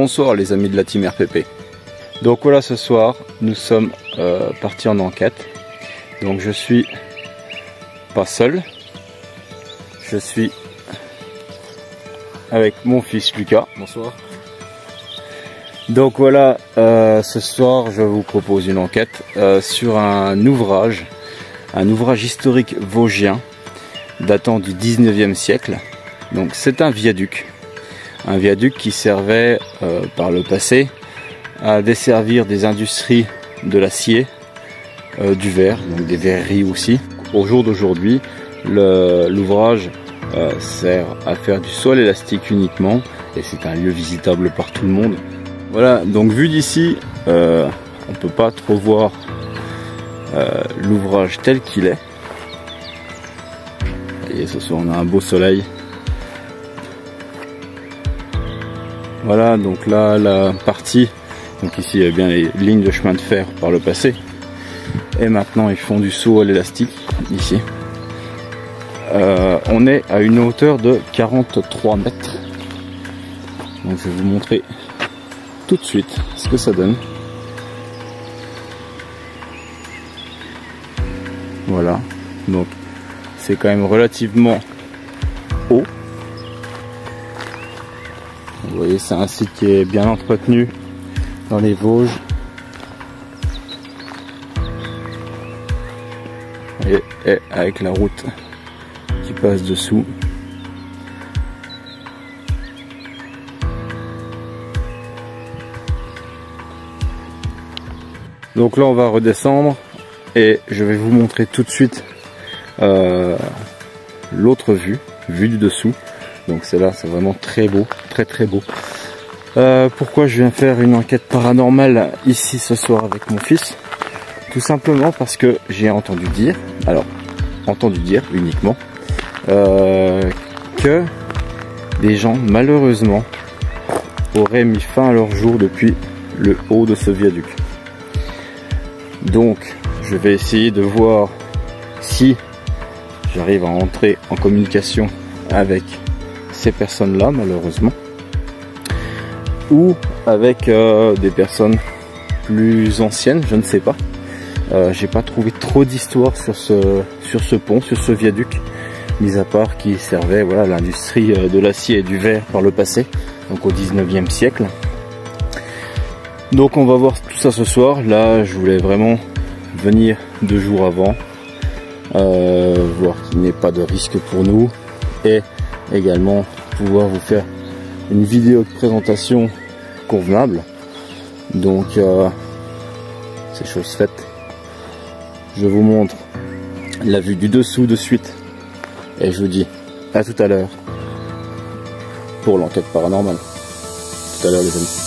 Bonsoir les amis de la team RPP. Donc voilà, ce soir nous sommes partis en enquête. Donc je suis pas seul, je suis avec mon fils Lucas. Bonsoir. Donc voilà, ce soir je vous propose une enquête sur un ouvrage historique vosgien datant du 19e siècle. Donc c'est un viaduc qui servait par le passé à desservir des industries de l'acier, du verre, donc des verreries aussi. Au jour d'aujourd'hui, l'ouvrage sert à faire du sol élastique uniquement et c'est un lieu visitable par tout le monde. Voilà, donc vu d'ici, on peut pas trop voir l'ouvrage tel qu'il est. Et ce soir on a un beau soleil. Voilà, donc là la partie, donc ici il y a bien les lignes de chemin de fer par le passé. Et maintenant ils font du saut à l'élastique ici. On est à une hauteur de 43 mètres. Donc je vais vous montrer tout de suite ce que ça donne. Voilà, donc c'est quand même relativement haut. Vous voyez, c'est un site qui est bien entretenu dans les Vosges. Et avec la route qui passe dessous. Donc là on va redescendre et je vais vous montrer tout de suite l'autre vue du dessous. Donc c'est là, c'est vraiment très beau, très beau. Pourquoi je viens faire une enquête paranormale ici ce soir avec mon fils? Tout simplement parce que j'ai entendu dire uniquement, que des gens malheureusement auraient mis fin à leur jour depuis le haut de ce viaduc. Donc je vais essayer de voir si j'arrive à entrer en communication avec ces personnes-là, malheureusement, ou avec des personnes plus anciennes, je ne sais pas. J'ai pas trouvé trop d'histoire sur ce pont, sur ce viaduc, mis à part qu'il servait, voilà, à l'industrie de l'acier et du verre par le passé, donc au 19e siècle. Donc on va voir tout ça ce soir. Là je voulais vraiment venir 2 jours avant, voir qu'il n'y ait pas de risque pour nous, et également pouvoir vous faire une vidéo de présentation convenable. Donc c'est chose faite. Je vous montre la vue du dessous de suite et je vous dis à tout à l'heure pour l'enquête paranormale. À tout à l'heure les amis.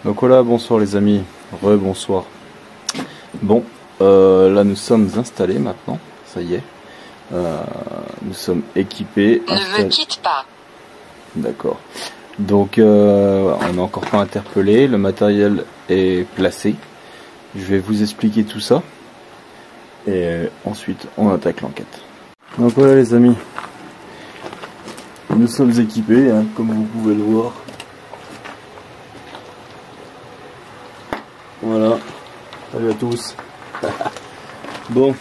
Donc voilà, bonsoir les amis, rebonsoir. Bon, là nous sommes installés maintenant, ça y est. Nous sommes équipés. Ne me quitte pas. D'accord. Donc on n'a encore pas interpellé, le matériel est placé. Je vais vous expliquer tout ça. Et ensuite on attaque l'enquête. Donc voilà les amis. Nous sommes équipés, hein, comme vous pouvez le voir. Voilà, salut à tous. Bon,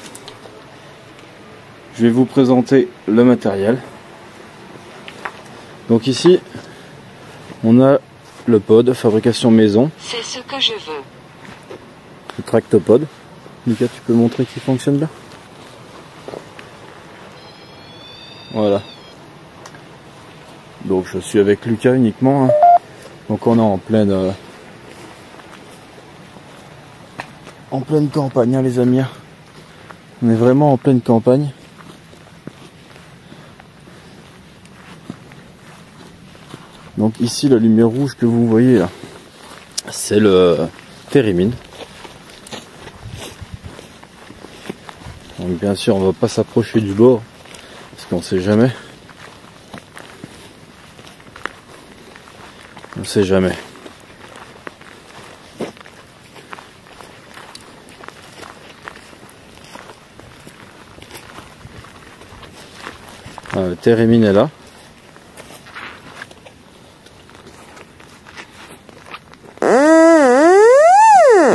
je vais vous présenter le matériel. Donc ici, on a le pod fabrication maison. C'est ce que je veux. tractopode. Lucas, tu peux montrer qu'il fonctionne bien? Voilà. Donc je suis avec Lucas uniquement. Hein. Donc on est en pleine campagne, hein, les amis. On est vraiment en pleine campagne. Donc ici la lumière rouge que vous voyez là, c'est le térémine. Donc bien sûr on va pas s'approcher du bord parce qu'on sait jamais. On sait jamais. Le térémine est là.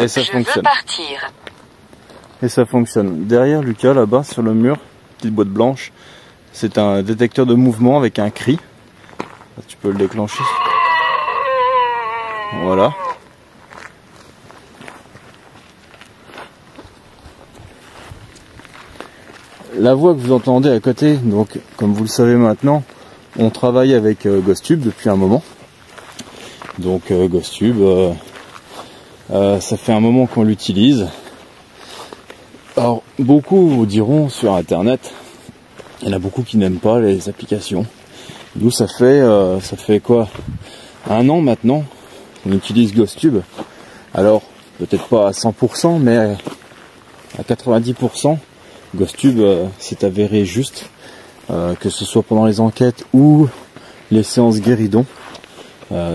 Et ça fonctionne. Et ça fonctionne. Derrière Lucas, là-bas, sur le mur, petite boîte blanche, c'est un détecteur de mouvement avec un cri. Là, tu peux le déclencher. Voilà. La voix que vous entendez à côté, donc comme vous le savez maintenant, on travaille avec GhostTube depuis un moment. Donc GhostTube, ça fait un moment qu'on l'utilise. Alors beaucoup vous diront sur internet, il y en a beaucoup qui n'aiment pas les applications. Nous ça fait quoi, 1 an maintenant on utilise GhostTube. Alors peut-être pas à 100% mais à 90%. GhostTube s'est avéré juste, que ce soit pendant les enquêtes ou les séances guéridon.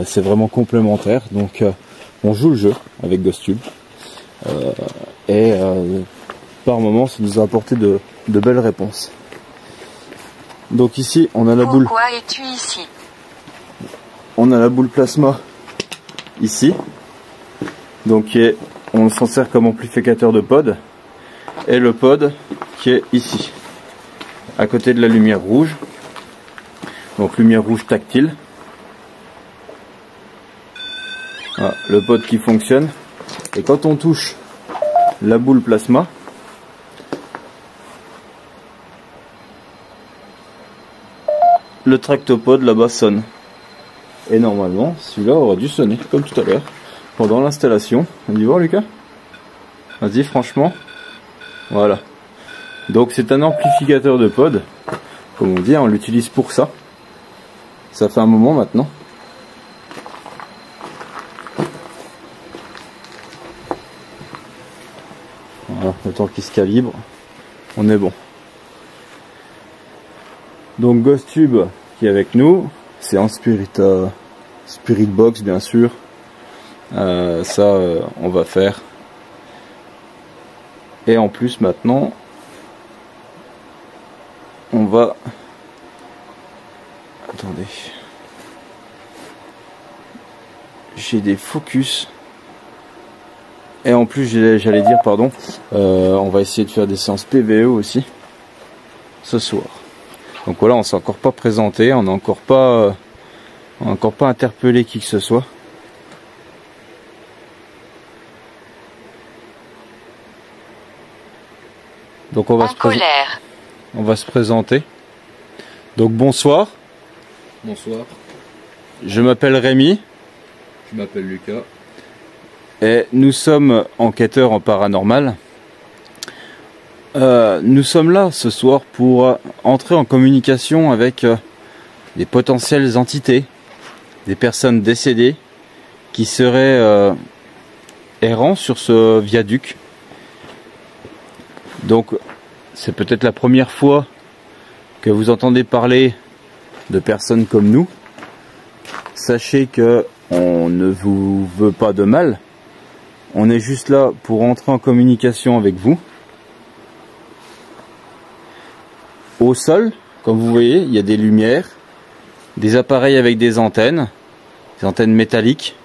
C'est vraiment complémentaire, donc on joue le jeu avec GhostTube et par moments ça nous a apporté de belles réponses. Donc ici on a la boule. Pourquoi es-tu ici? On a la boule plasma ici, donc on s'en sert comme amplificateur de pod, et le pod qui est ici, à côté de la lumière rouge. Donc lumière rouge tactile. Voilà, le pod qui fonctionne. Et quand on touche la boule plasma, le tractopode là-bas sonne. Et normalement, celui-là aurait dû sonner, comme tout à l'heure, pendant l'installation. On dit voir Lucas? Vas-y, franchement. Voilà. Donc c'est un amplificateur de pod, comme on dit, on l'utilise pour ça. Ça fait un moment maintenant. Voilà, le temps qu'il se calibre, on est bon. Donc GhostTube qui est avec nous, c'est en Spirit Box bien sûr. On va faire. Et en plus maintenant, on va... Attendez. J'ai des focus. Et en plus, j'allais dire, pardon, on va essayer de faire des séances PVE aussi ce soir. Donc voilà, on s'est encore pas présenté, on n'a encore pas interpellé qui que ce soit. Donc on va se présenter. Donc bonsoir. Bonsoir. Je m'appelle Rémi. Je m'appelle Lucas. Et nous sommes enquêteurs en paranormal. Nous sommes là ce soir pour entrer en communication avec des potentielles entités, des personnes décédées qui seraient errants sur ce viaduc. Donc c'est peut-être la première fois que vous entendez parler de personnes comme nous. Sachez que on ne vous veut pas de mal. On est juste là pour entrer en communication avec vous. Au sol, comme vous voyez, il y a des lumières, des appareils avec des antennes métalliques.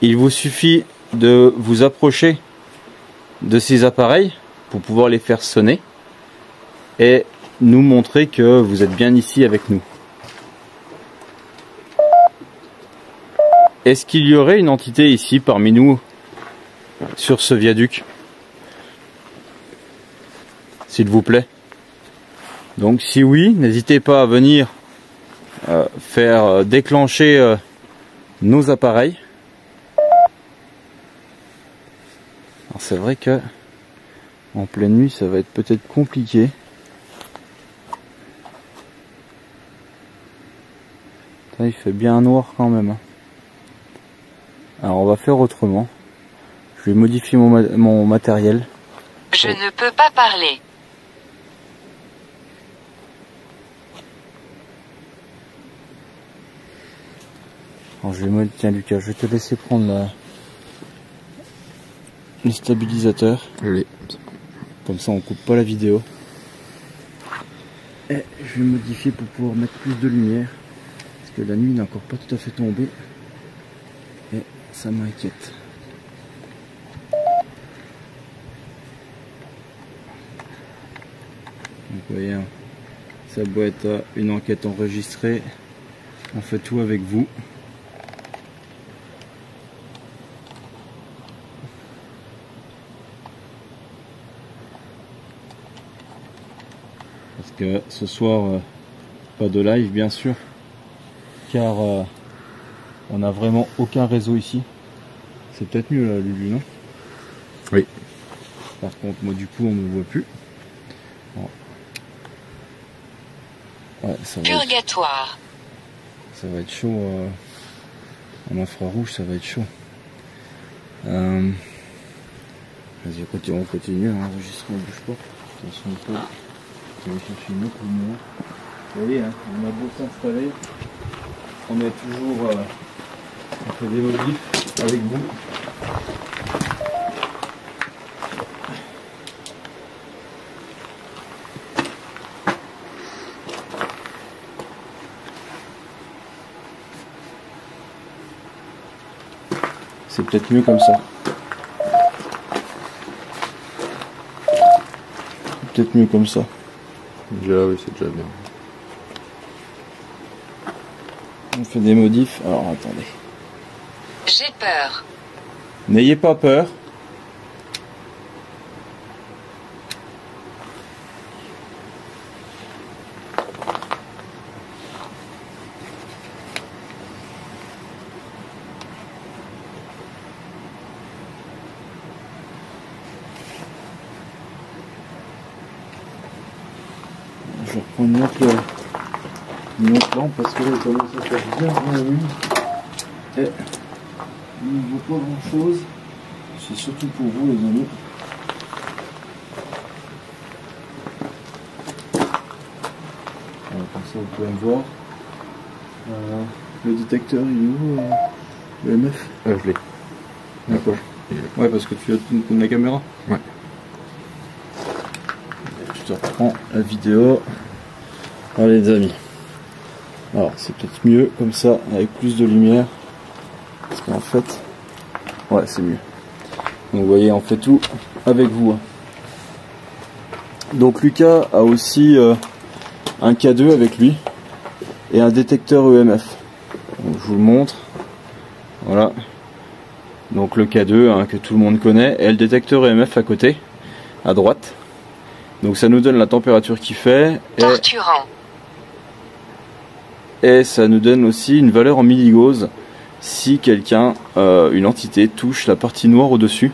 Il vous suffit de vous approcher de ces appareils pour pouvoir les faire sonner et nous montrer que vous êtes bien ici avec nous. Est-ce qu'il y aurait une entité ici parmi nous sur ce viaduc, s'il vous plaît. Donc si oui, n'hésitez pas à venir faire déclencher nos appareils. Alors c'est vrai que en pleine nuit ça va être peut-être compliqué. Il fait bien noir quand même. Alors on va faire autrement. Je vais modifier mon matériel. Je ne peux pas parler. Alors tiens Lucas, je vais te laisser prendre le stabilisateur. Oui. Comme ça on coupe pas la vidéo. Et je vais modifier pour pouvoir mettre plus de lumière. Parce que la nuit n'est encore pas tout à fait tombée. Et ça m'inquiète. Donc vous voyez, ça doit être une enquête enregistrée. On fait tout avec vous. Parce que ce soir, pas de live bien sûr, car on n'a vraiment aucun réseau ici. C'est peut-être mieux là, Lulu, non? Oui. Par contre, moi du coup, on me voit plus. Bon. Ouais, Purgatoire. Ça va être chaud en infrarouge, ça va être chaud. Vas-y, on continue, l'enregistrement bouge pas. Attention au pot. Je vais chercher une autre lumière. Vous voyez, hein, on a beau s'installer, on est toujours on fait des modifs avec vous. C'est peut-être mieux comme ça. Peut-être mieux comme ça. Déjà, oui, c'est déjà bien. On fait des modifs. Alors attendez. J'ai peur. N'ayez pas peur. Je reprends une autre lampe parce que là il commence à faire bien la nuit. Et il ne vaut pas grand chose. C'est surtout pour vous les amis. Alors, comme ça vous pouvez me voir. Le détecteur il est où le MF? Je l'ai. D'accord. Ouais, parce que tu as la caméra. Ouais. Je te reprends la vidéo. Allez les amis. Alors c'est peut-être mieux comme ça, avec plus de lumière. Parce qu'en fait, ouais c'est mieux. Donc vous voyez, on fait tout avec vous. Donc Lucas a aussi un K2 avec lui et un détecteur EMF. Donc, je vous le montre. Voilà. Donc le K2 que tout le monde connaît et le détecteur EMF à côté, à droite. Donc ça nous donne la température qu'il fait et ça nous donne aussi une valeur en milligauss si quelqu'un, une entité touche la partie noire au-dessus.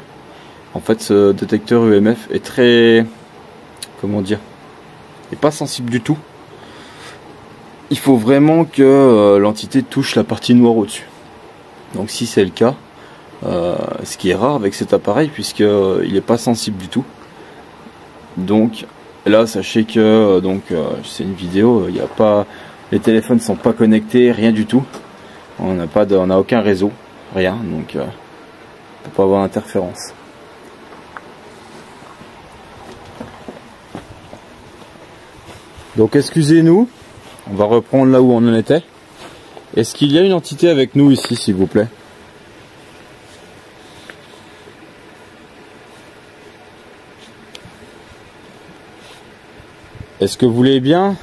En fait ce détecteur EMF est très, comment dire, est pas sensible du tout. Il faut vraiment que l'entité touche la partie noire au-dessus. Donc si c'est le cas, ce qui est rare avec cet appareil puisqu'il n'est pas sensible du tout. Donc là sachez que c'est une vidéo, il n'y a pas, les téléphones sont pas connectés, rien du tout. On n'a aucun réseau, rien, donc on peut pas avoir d'interférence. Donc excusez-nous, on va reprendre là où on en était. Est-ce qu'il y a une entité avec nous ici, s'il vous plaît? Est-ce que vous voulez bien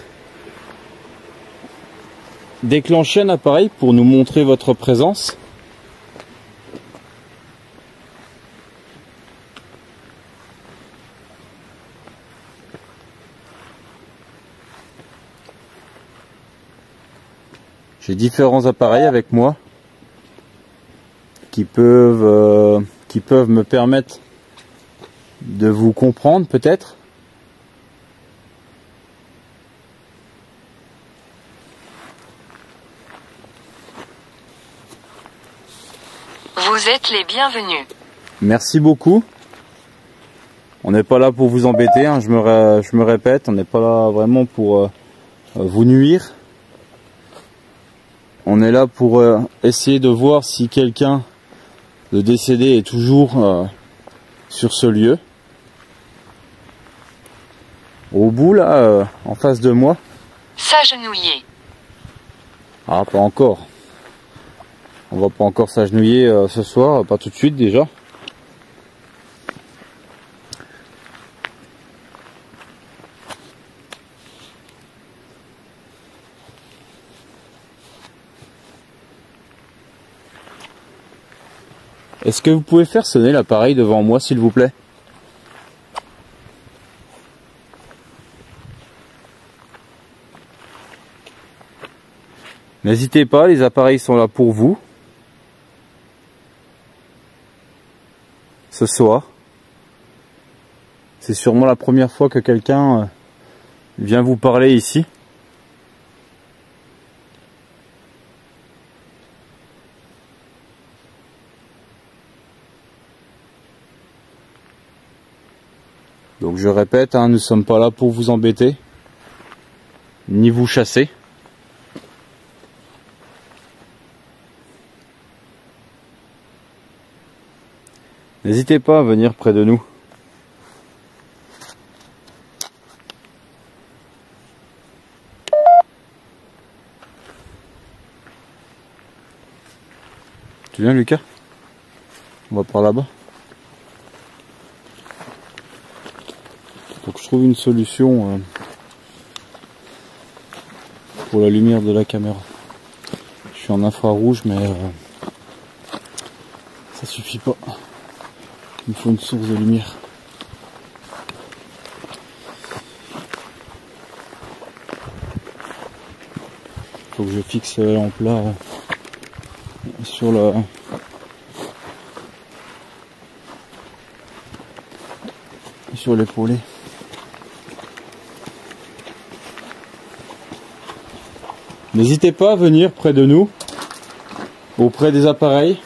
déclencher un appareil pour nous montrer votre présence? J'ai différents appareils avec moi qui peuvent me permettre de vous comprendre peut-être. Vous êtes les bienvenus. Merci beaucoup. On n'est pas là pour vous embêter, hein, je me répète, on n'est pas là vraiment pour vous nuire. On est là pour essayer de voir si quelqu'un de décédé est toujours sur ce lieu. Au bout là, en face de moi. S'agenouiller. Ah, pas encore. On va pas encore s'agenouiller ce soir, pas tout de suite déjà. Est-ce que vous pouvez faire sonner l'appareil devant moi, s'il vous plaît? N'hésitez pas, les appareils sont là pour vous. Ce soir. C'est sûrement la première fois que quelqu'un vient vous parler ici. Donc je répète, hein, nous ne sommes pas là pour vous embêter, ni vous chasser. N'hésitez pas à venir près de nous. Tu viens, Lucas? On va par là-bas. Donc je trouve une solution pour la lumière de la caméra. Je suis en infrarouge, mais ça suffit pas. Il me faut une source de lumière. Il faut que je fixe la lampe là sur la... sur l'épaulé. N'hésitez pas à venir près de nous, auprès des appareils.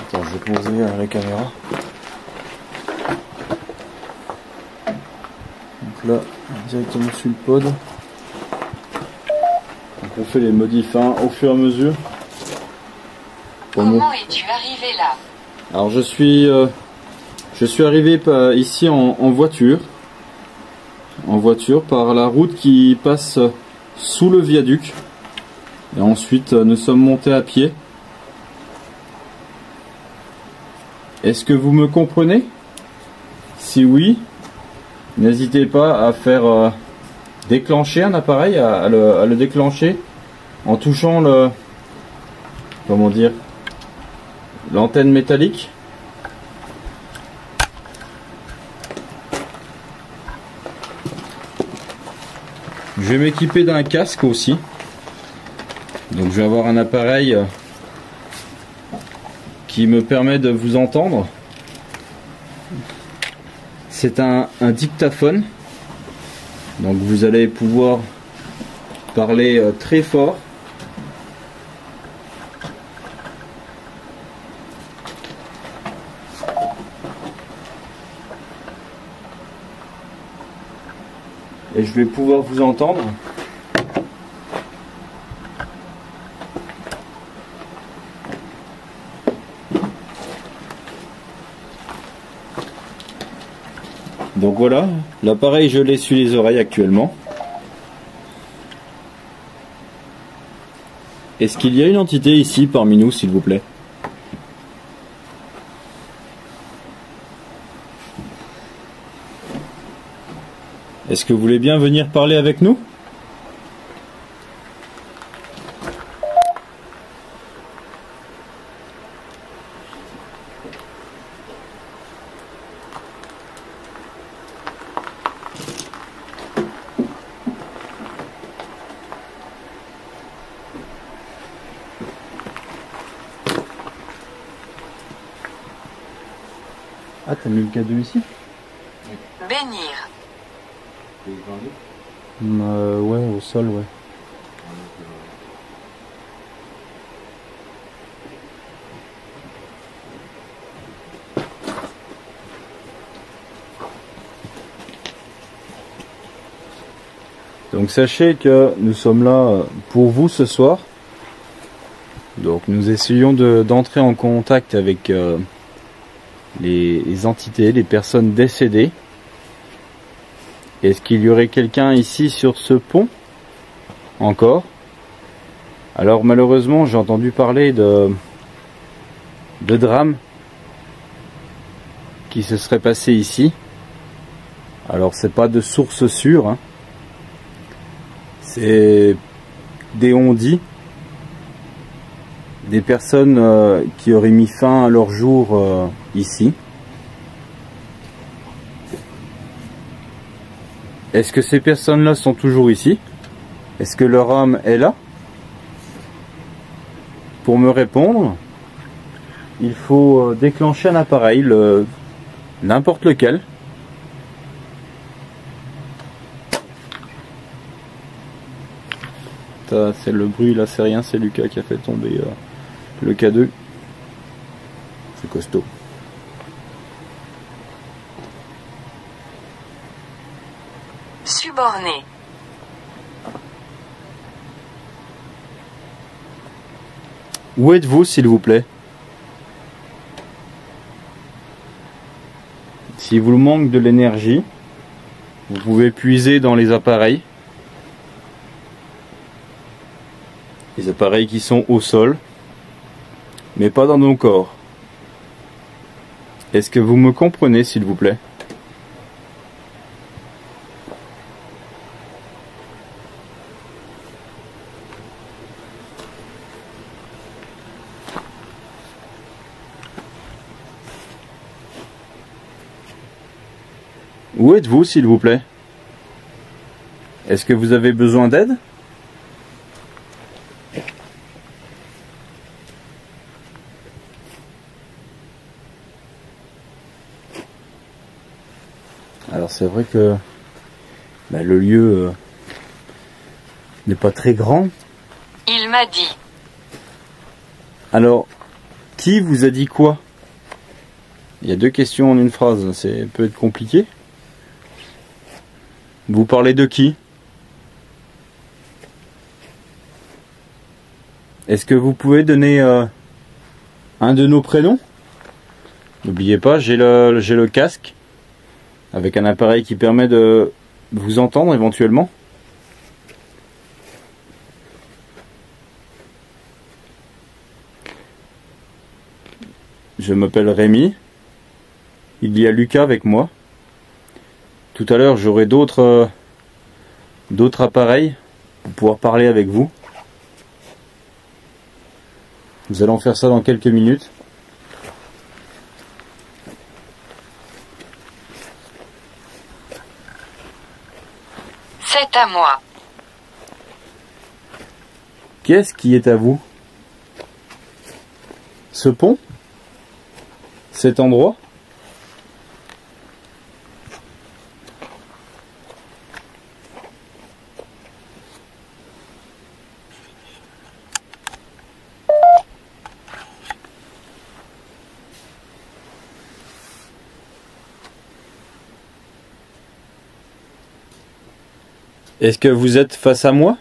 Attends, je vais poser la caméra. Donc là, directement sur le pod. Donc on fait les modifs au fur et à mesure. Comment es-tu arrivé là? Alors je suis arrivé ici en voiture. En voiture par la route qui passe sous le viaduc. Et ensuite nous sommes montés à pied. Est-ce que vous me comprenez? Si oui, n'hésitez pas à faire déclencher un appareil, à le déclencher en touchant le... comment dire? L'antenne métallique. Je vais m'équiper d'un casque aussi. Donc je vais avoir un appareil qui me permet de vous entendre. C'est un dictaphone. Donc vous allez pouvoir parler très fort. Et je vais pouvoir vous entendre. Donc voilà, l'appareil je l'ai sur les oreilles actuellement. Est-ce qu'il y a une entité ici parmi nous, s'il vous plaît? Est-ce que vous voulez bien venir parler avec nous? Ah, t'as mis le cadeau ici? Bénir. Ouais, au sol, ouais. Donc sachez que nous sommes là pour vous ce soir. Donc nous essayons d'entrer en contact avec les entités, les personnes décédées. Est-ce qu'il y aurait quelqu'un ici sur ce pont? Encore? Alors malheureusement j'ai entendu parler de drames qui se seraient passés ici. Alors c'est pas de source sûre, hein. C'est des on-dit, des personnes qui auraient mis fin à leur jour ici. Est-ce que ces personnes-là sont toujours ici? Est-ce que leur âme est là? Pour me répondre, il faut déclencher un appareil, n'importe lequel. C'est le bruit là, c'est rien, c'est Lucas qui a fait tomber le K2. C'est costaud. Suborné. Où êtes-vous, s'il vous plaît? Si vous manque de l'énergie, vous pouvez puiser dans les appareils. Les appareils qui sont au sol, mais pas dans nos corps. Est-ce que vous me comprenez, s'il vous plaît? Où êtes-vous, s'il vous plaît? Est-ce que vous avez besoin d'aide? Alors c'est vrai que le lieu n'est pas très grand. Il m'a dit. Alors, qui vous a dit quoi? Il y a deux questions en une phrase, c'est peut être compliqué. Vous parlez de qui? Est-ce que vous pouvez donner un de nos prénoms? N'oubliez pas, j'ai le casque avec un appareil qui permet de vous entendre éventuellement. Je m'appelle Rémi. Il y a Lucas avec moi. Tout à l'heure, j'aurai d'autres appareils pour pouvoir parler avec vous. Nous allons faire ça dans quelques minutes. C'est à moi. Qu'est-ce qui est à vous? Ce pont? Cet endroit? Est-ce que vous êtes face à moi?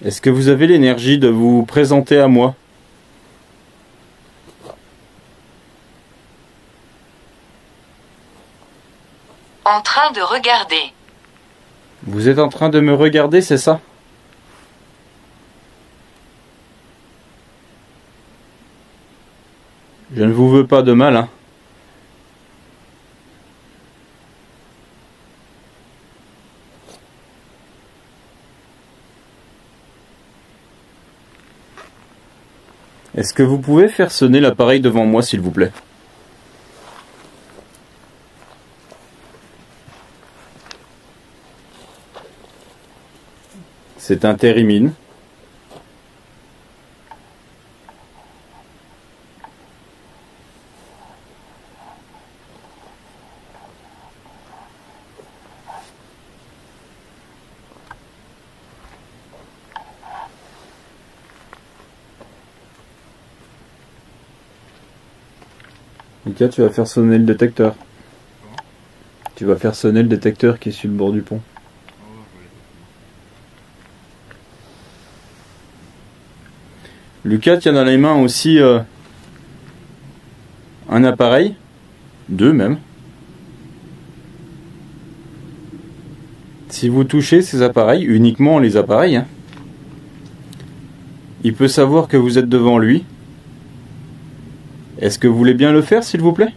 Est-ce que vous avez l'énergie de vous présenter à moi? En train de regarder. Vous êtes en train de me regarder, c'est ça? Je ne vous veux pas de mal, hein. Est-ce que vous pouvez faire sonner l'appareil devant moi, s'il vous plaît? C'est un Térimine. Mika, tu vas faire sonner le détecteur. Tu vas faire sonner le détecteur qui est sur le bord du pont. Lucas tient dans les mains aussi un appareil, deux même. Si vous touchez ces appareils, uniquement les appareils, hein, il peut savoir que vous êtes devant lui. Est-ce que vous voulez bien le faire, s'il vous plaît?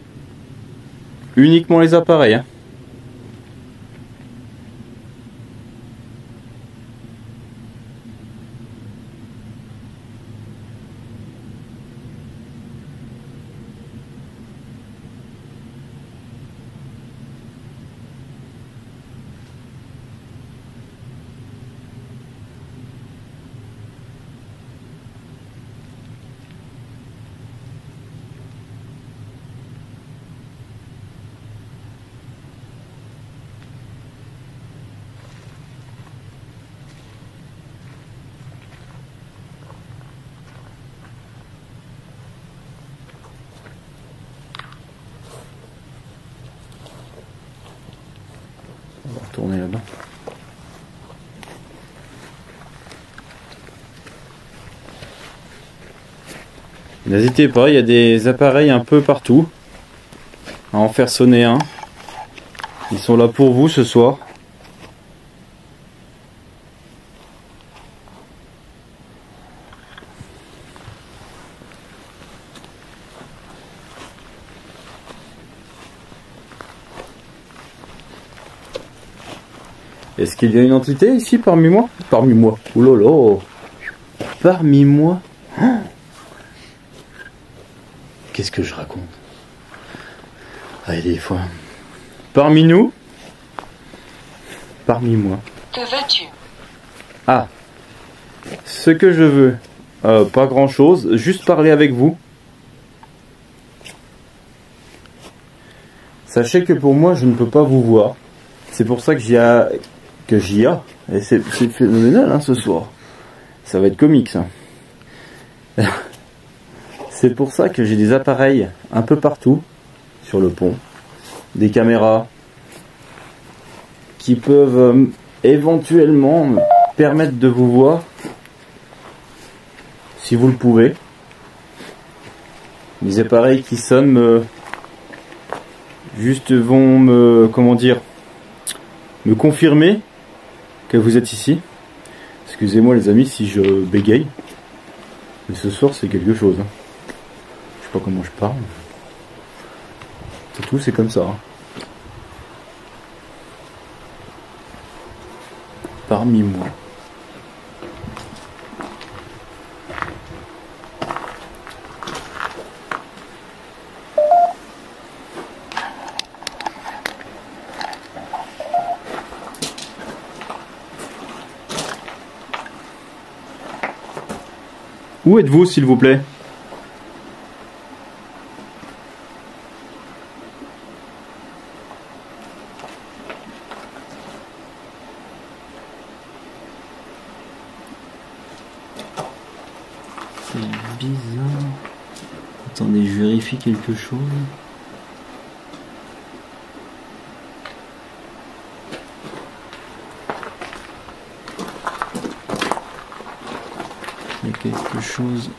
Uniquement les appareils, hein. On va retourner là-bas. N'hésitez pas, il y a des appareils un peu partout. À en faire sonner un. Ils sont là pour vous ce soir. Est-ce qu'il y a une entité ici parmi moi? Parmi moi. Oulolo. Parmi moi. Oh. Qu'est-ce que je raconte? Allez, des fois. Parmi nous. Parmi moi. Que veux-tu? Ah. Ce que je veux. Pas grand chose. Juste parler avec vous. Sachez que pour moi, je ne peux pas vous voir. C'est pour ça que j'y a... Et c'est phénoménal, hein, ce soir. Ça va être comique, ça. C'est pour ça que j'ai des appareils un peu partout sur le pont. Des caméras qui peuvent éventuellement me permettre de vous voir si vous le pouvez. Des appareils qui sonnent juste vont me, comment dire, me confirmer que vous êtes ici. Excusez-moi les amis si je bégaye, mais ce soir c'est quelque chose, hein. Je sais pas comment je parle, c'est tout, c'est comme ça, hein. Parmi moi. Où êtes-vous, s'il vous plaît? C'est bizarre. Attendez, je vérifie quelque chose. Il y a quelque chose.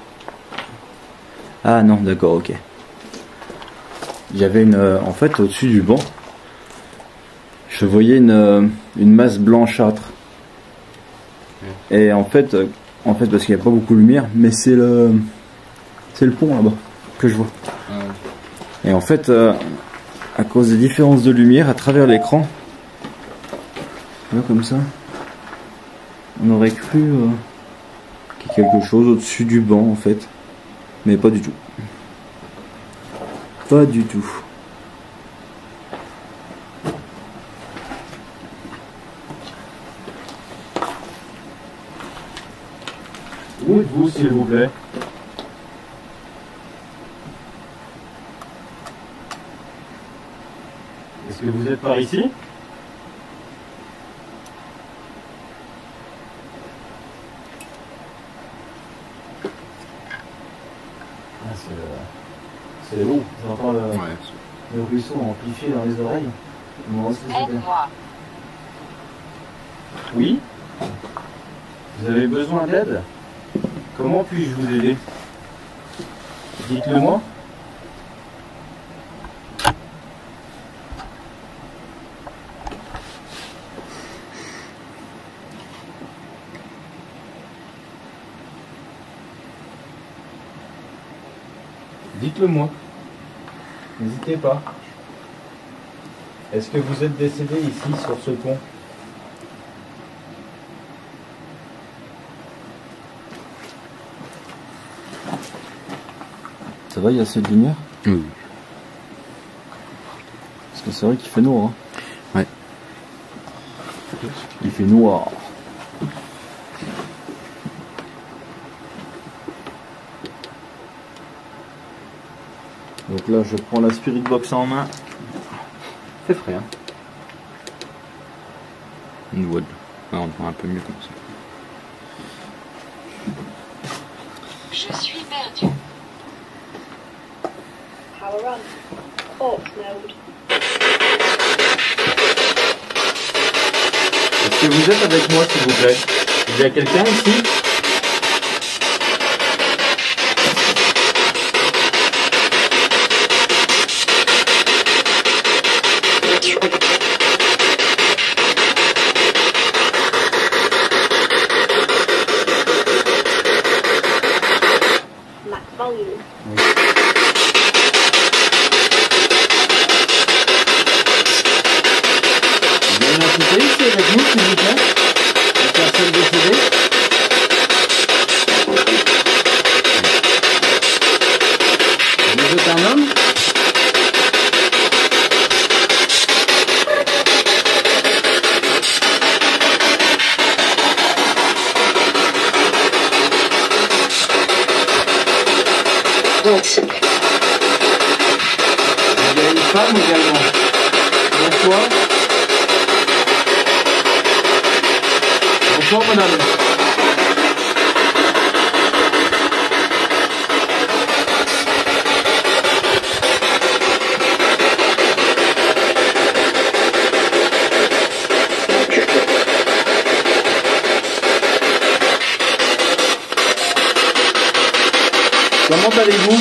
Ah non, d'accord, ok. Il y avait une... en fait, au-dessus du banc, je voyais une masse blanchâtre. Et en fait parce qu'il n'y a pas beaucoup de lumière, mais c'est le pont là-bas que je vois. Et en fait, à cause des différences de lumière à travers l'écran, là comme ça, on aurait cru qu'il y a quelque chose au-dessus du banc en fait, mais pas du tout. Pas du tout. Où êtes-vous, s'il vous plaît? Est-ce que vous êtes par ici? Ah, c'est l'eau, j'entends le ruisseau amplifié dans les oreilles. Aide-moi. Oui? Vous avez besoin d'aide? Comment puis-je vous aider? Dites-le moi. Dites-le moi. N'hésitez pas. Est-ce que vous êtes décédé ici sur ce pont? Ça va, il y a assez de lumière? Oui. Parce que c'est vrai qu'il fait noir. Hein. Ouais. Il fait noir. Donc là, je prends la Spirit Box en main. C'est frais, hein? Une voile. Ouais, on voit un peu mieux comme ça. Je suis perdu. Power on. Port mode. Est-ce que vous êtes avec moi, s'il vous plaît? Il y a quelqu'un ici? Max volume. Vous avez une entité ici avec nous, s'il vous plaît? La personne décédée? Vous êtes un homme? Il y a une femme également. Bonsoir. Bonsoir, madame. Comment allez-vous?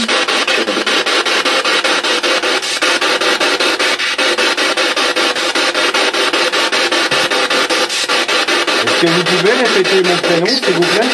Est-ce que vous pouvez répéter mon prénom, s'il vous plaît?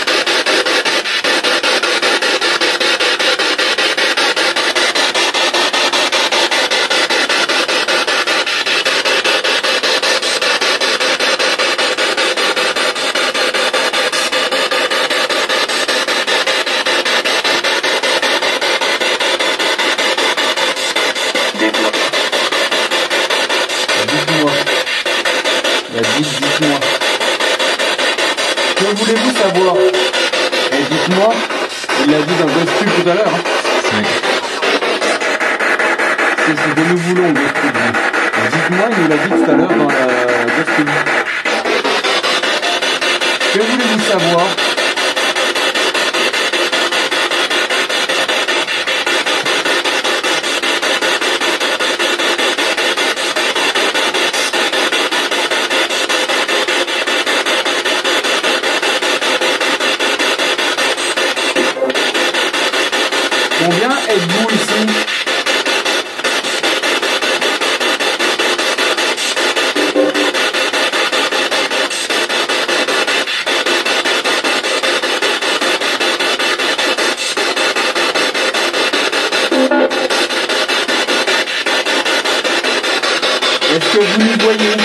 Dites-moi. Dites-moi. Que voulez-vous savoir? Et dites-moi, il l'a dit dans GhostTube tout à l'heure. Hein. C'est ce que nous voulons, GhostTube. Dites-moi, il nous l'a dit tout à l'heure dans la GhostTube. Que voulez-vous savoir? Combien êtes-vous ici? vous nous voyez?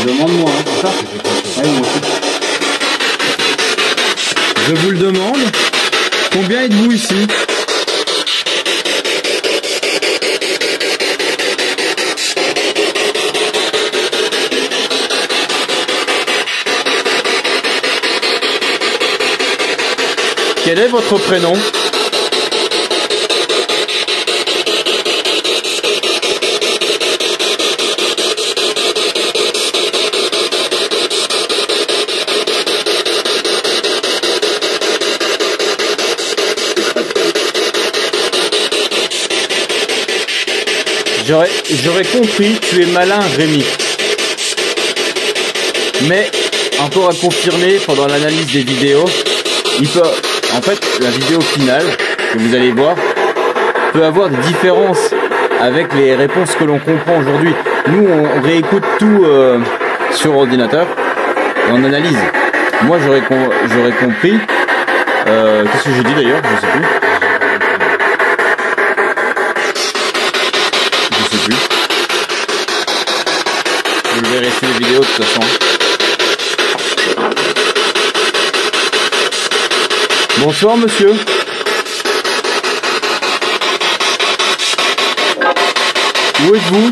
Demande-moi, hein, c'est ça? Ouais, moi aussi. Je vous le demande. Combien êtes-vous ici? Quel est votre prénom? J'aurais compris, tu es malin, Rémi. Mais, encore à confirmer pendant l'analyse des vidéos, en fait, la vidéo finale, que vous allez voir, peut avoir des différences avec les réponses que l'on comprend aujourd'hui. Nous, on réécoute tout sur ordinateur et on analyse. Moi, j'aurais compris. Qu'est-ce que j'ai dit d'ailleurs? Je sais plus. Vous le verrez sur les vidéos de toute façon. Bonsoir monsieur. Où êtes-vous?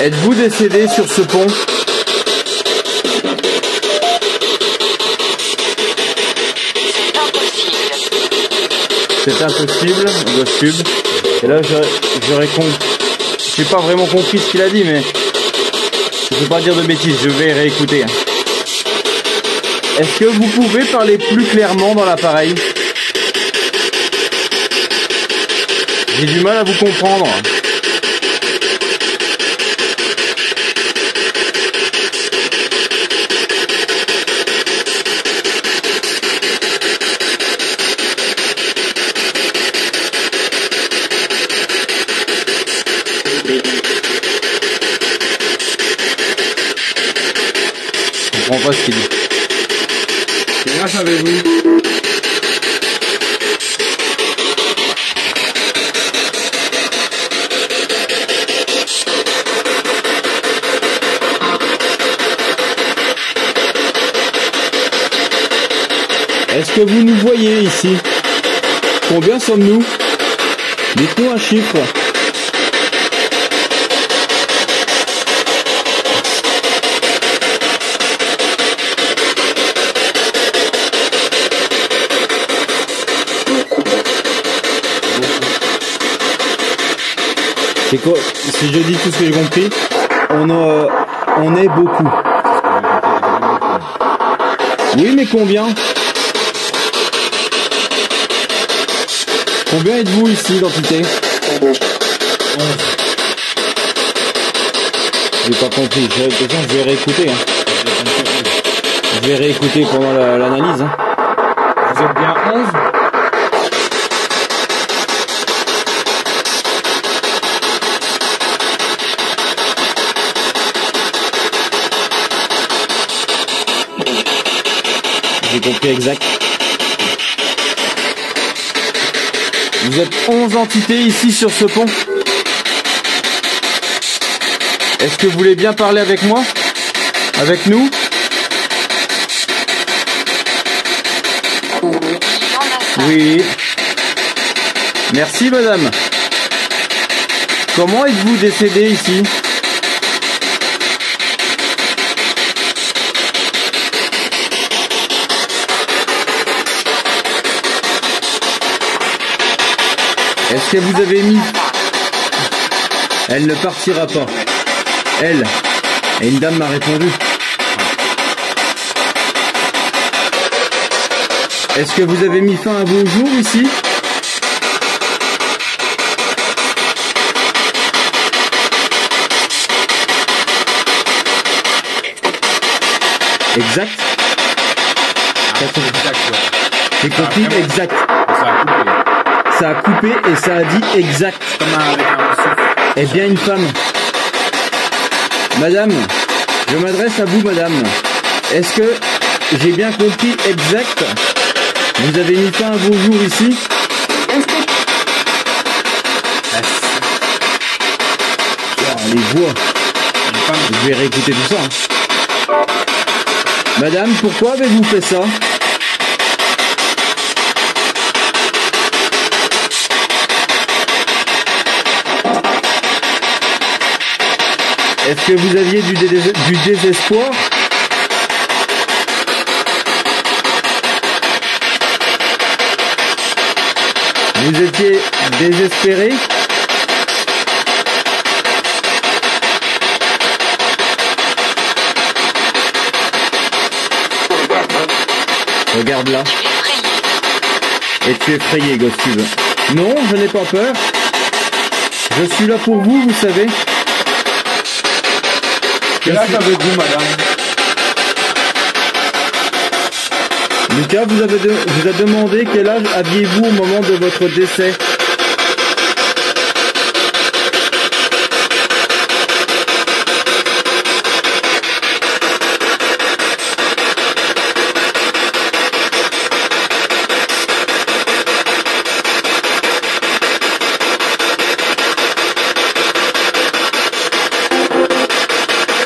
Êtes-vous décédé sur ce pont? C'est impossible, Ghost-Cube. Et là, j'ai pas vraiment compris ce qu'il a dit, mais je ne veux pas dire de bêtises, je vais réécouter. Est-ce que vous pouvez parler plus clairement dans l'appareil? J'ai du mal à vous comprendre. Je comprends pas ce qu'il dit. Quel âge avez-vous? Est-ce que vous nous voyez ici? Combien sommes-nous? Dites-nous un chiffre. C'est quoi? Si je dis tout ce que j'ai compris, on est beaucoup. Oui, mais combien? Combien êtes-vous ici, l'entité? J'ai pas compris. Je vais réécouter. Hein. Je vais réécouter pendant l'analyse. Hein. Vous êtes bien 11? J'ai compris exact. Vous êtes 11 entités ici sur ce pont. Est-ce que vous voulez bien parler avec moi? Avec nous? Oui. Merci madame. Comment êtes-vous décédé ici? Est-ce que vous avez mis? Elle ne partira pas. Elle. Et une dame m'a répondu. Est-ce que vous avez mis fin à vos jours ici? Exact. Exact, ouais. J'ai compris, exact. Ça a coupé. Ça a coupé et ça a dit exact. Comme avec un souffle. Eh bien, une femme. Madame, je m'adresse à vous, madame. Est-ce que j'ai bien compris exact? Vous avez mis fin à vos jours ici? Oh, les voix. Je vais réécouter tout ça. Hein. Madame, pourquoi avez-vous fait ça? Est-ce que vous aviez du désespoir? Vous étiez désespéré? Regarde là. Et tu es effrayé, Ghostube. Non, je n'ai pas peur. Je suis là pour vous, vous savez. Quel âge avez-vous, madame? Lucas vous a demandé quel âge aviez-vous au moment de votre décès.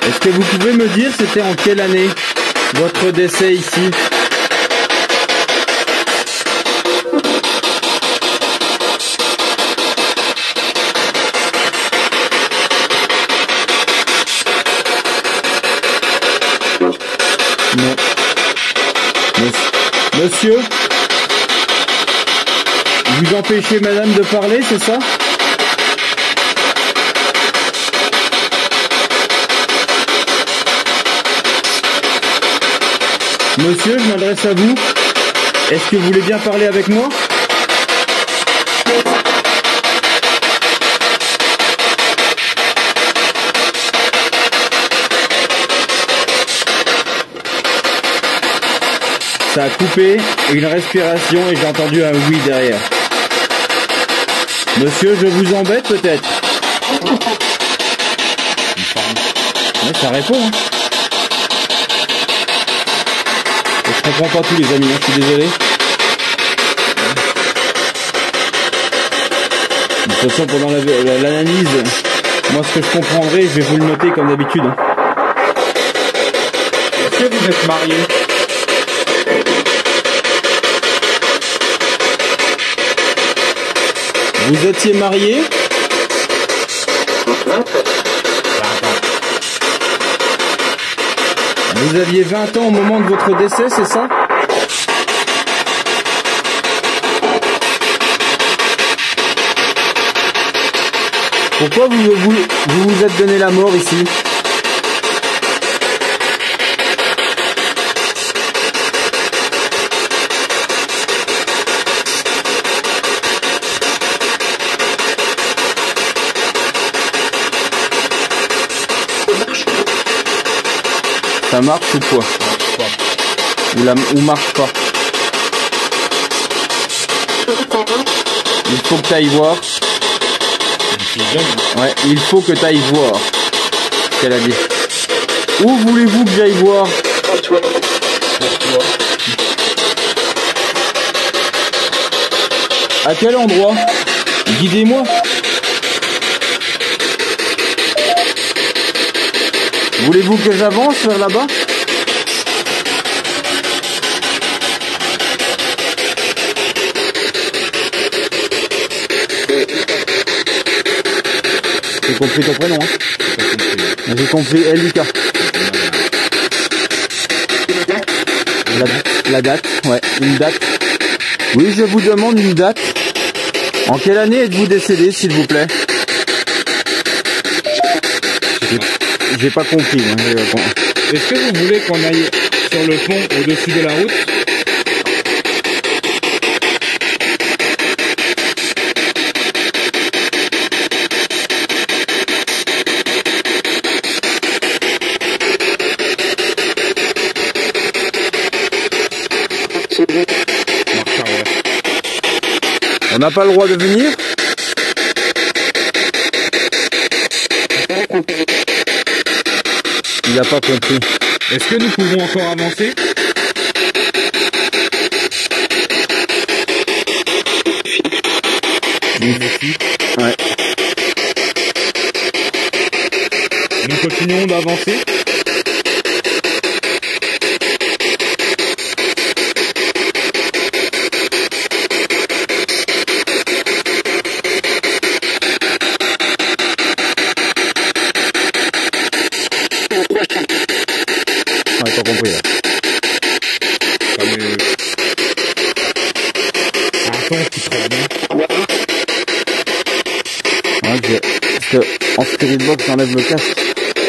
Est-ce que vous pouvez me dire c'était en quelle année votre décès ici? Non. Monsieur, vous empêchez madame de parler, c'est ça? Monsieur, je m'adresse à vous. Est-ce que vous voulez bien parler avec moi? Ça a coupé, une respiration et j'ai entendu un oui derrière. Monsieur, je vous embête peut-être? Ouais, ça répond. Hein. Je comprends pas tous les amis, hein, je suis désolé. De toute façon, pendant l'analyse, moi ce que je comprendrai, je vais vous le noter comme d'habitude. Hein. Est-ce que vous êtes marié? Vous étiez marié? Vous aviez 20 ans au moment de votre décès, c'est ça? Pourquoi vous êtes donné la mort ici? Ça marche ou quoi? Ou marche pas? Il faut que tu ailles voir. Ouais, il faut que tu ailles voir ce qu'elle a dit. Où voulez-vous que j'aille voir? À quel endroit? Guidez-moi. Voulez-vous que j'avance vers là-bas? J'ai compris ton prénom, hein? J'ai compris Lucas. La date, ouais, une date. Oui, je vous demande une date. En quelle année êtes-vous décédé, s'il vous plaît? j'ai pas compris. Hein, Est-ce que vous voulez qu'on aille sur le pont au-dessus de la route? Marche arrière. On n'a pas le droit de venir? Il n'a pas compris. Est-ce que nous pouvons encore avancer? Ouais. Nous continuons d'avancer. Ouais, pas compris là. Attends, tu serais bien. Ouais, parce que en spirit box, j'enlève le casque.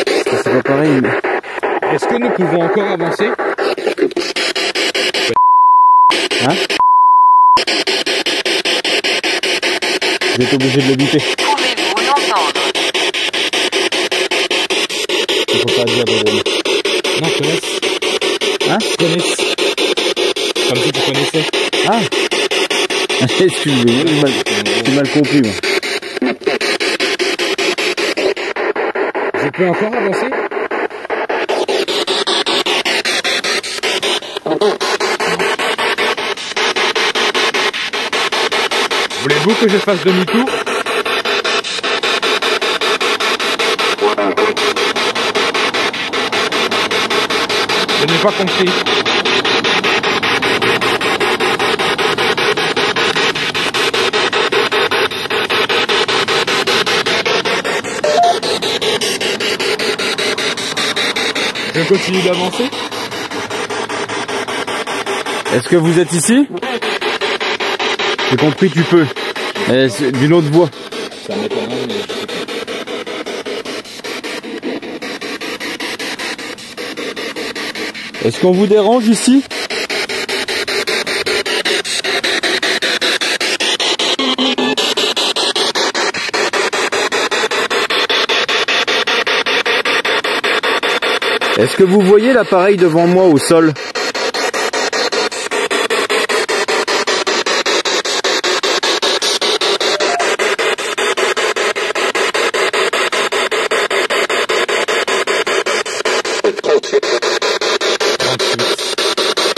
Parce que c'est pas pareil. Mais... Est-ce que nous pouvons encore avancer? Hein? Vous êtes obligé de le buter. Pouvez-vous l'entendre? Il faut pas dire de... Non, je connais. Hein? Je connais. Comme si tu connaissais. Ah. Excusez-moi, j'ai mal compris moi. Je peux encore avancer? Voulez-vous que je fasse demi-tour? Je n'ai pas compris. Je continue d'avancer? Est-ce que vous êtes ici? J'ai compris, tu peux. Mais d'une autre voix. Ça m'étonnerait, mais je sais pas. Est-ce qu'on vous dérange ici? Est-ce que vous voyez l'appareil devant moi au sol?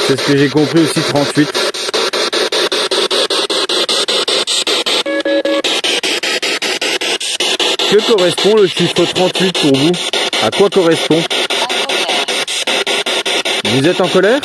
C'est ce que j'ai compris aussi, 38. Que correspond le chiffre 38 pour vous? À quoi correspond? Vous êtes en colère?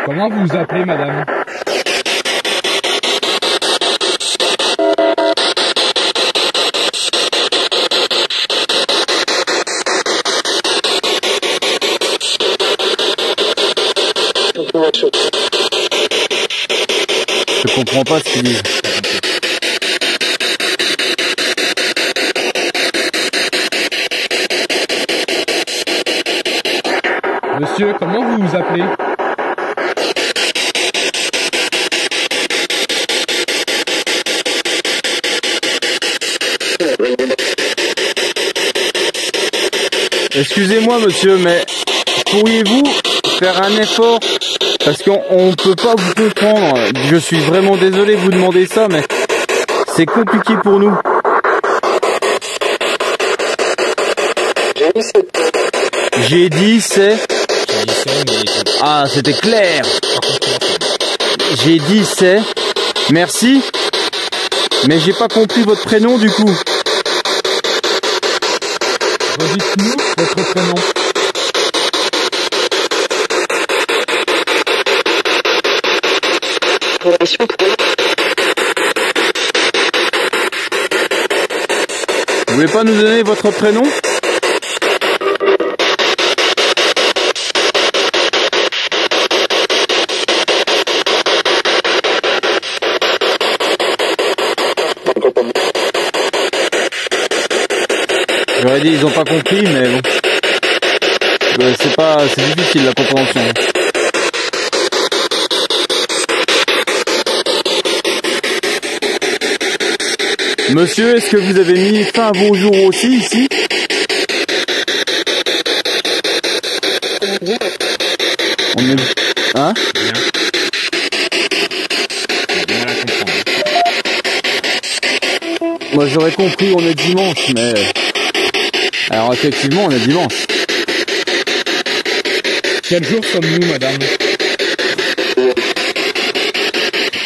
Comment vous vous appelez, madame? Je comprends pas ce qu'ils disent. Monsieur, comment vous vous appelez? Excusez-moi monsieur, mais pourriez-vous faire un effort? Parce qu'on peut pas vous comprendre. Je suis vraiment désolé de vous demander ça, mais c'est compliqué pour nous. J'ai dit c'est... Ah, c'était clair. J'ai dit c'est... Merci. Mais j'ai pas compris votre prénom du coup. Redites-nous votre prénom. voulez pas nous donner votre prénom? J'aurais dit ils ont pas compris, mais bon. C'est difficile la compréhension. Monsieur, est-ce que vous avez mis fin à vos jours aussi ici? On est... Hein? Bien. J'ai du mal à comprendre. Moi j'aurais compris on est dimanche, mais... Alors effectivement on est dimanche. Quel jour sommes-nous, madame?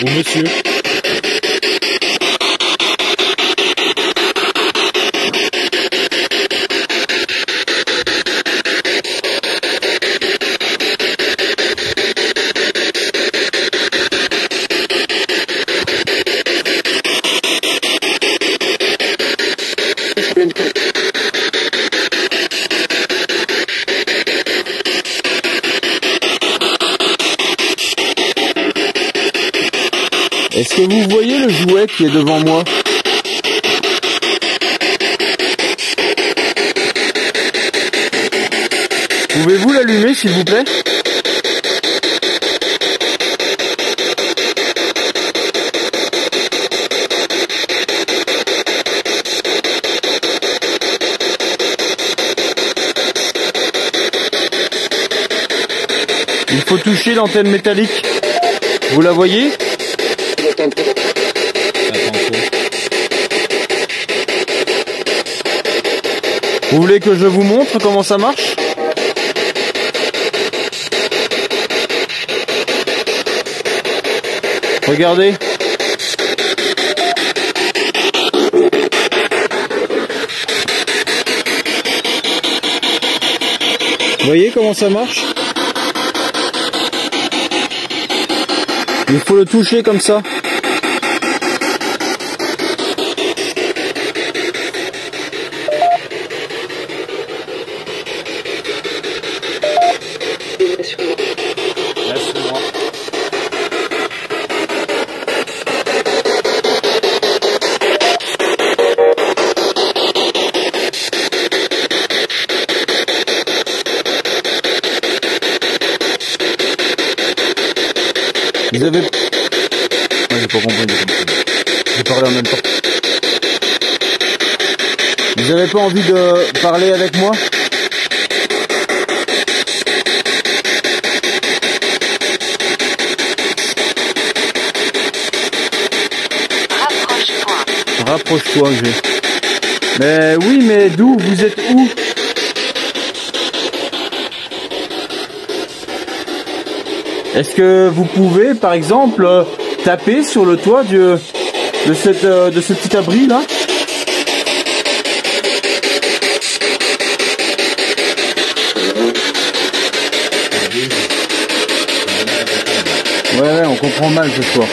Ou monsieur? Est-ce que vous voyez le jouet qui est devant moi? Pouvez-vous l'allumer s'il vous plaît? Il faut toucher l'antenne métallique. Vous la voyez? Vous voulez que je vous montre comment ça marche? Regardez. Vous voyez comment ça marche? Il faut le toucher comme ça. Vous avez... Ah, j'ai pas compris. J'ai parlé en même temps. Vous avez pas envie de parler avec moi? Rapproche-toi. Rapproche-toi, j'ai. Mais oui, mais d'où? Vous êtes où? Est-ce que vous pouvez, par exemple, taper sur le toit de ce petit abri là? Ouais, on comprend mal ce soir.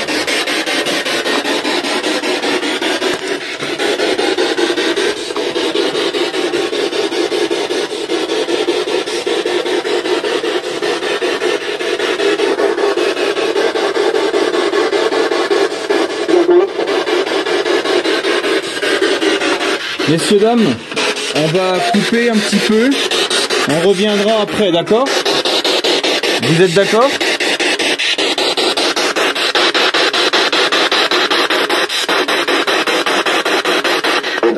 Messieurs, dames, on va couper un petit peu. On reviendra après, d'accord? Vous êtes d'accord? Il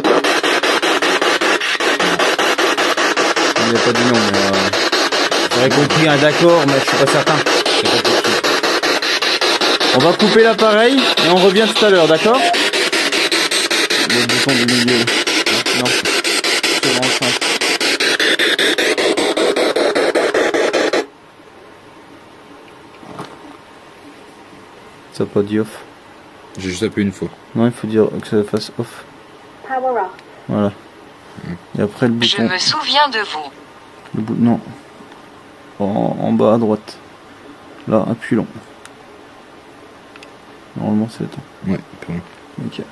n'y a pas dit non, mais j'aurais compris un d'accord, mais je suis pas certain. On va couper l'appareil et on revient tout à l'heure, d'accord? Le bouton du milieu. Non, c'est vraiment simple. Ça n'a pas dit off. J'ai juste appuyé une fois. Non, il faut dire que ça fasse off. Power off. Voilà. Et après le Je bouton. me souviens de vous. Le bout, non. En bas à droite. Là, appuie long. Normalement, c'est éteint. Ouais, pardon. Ok.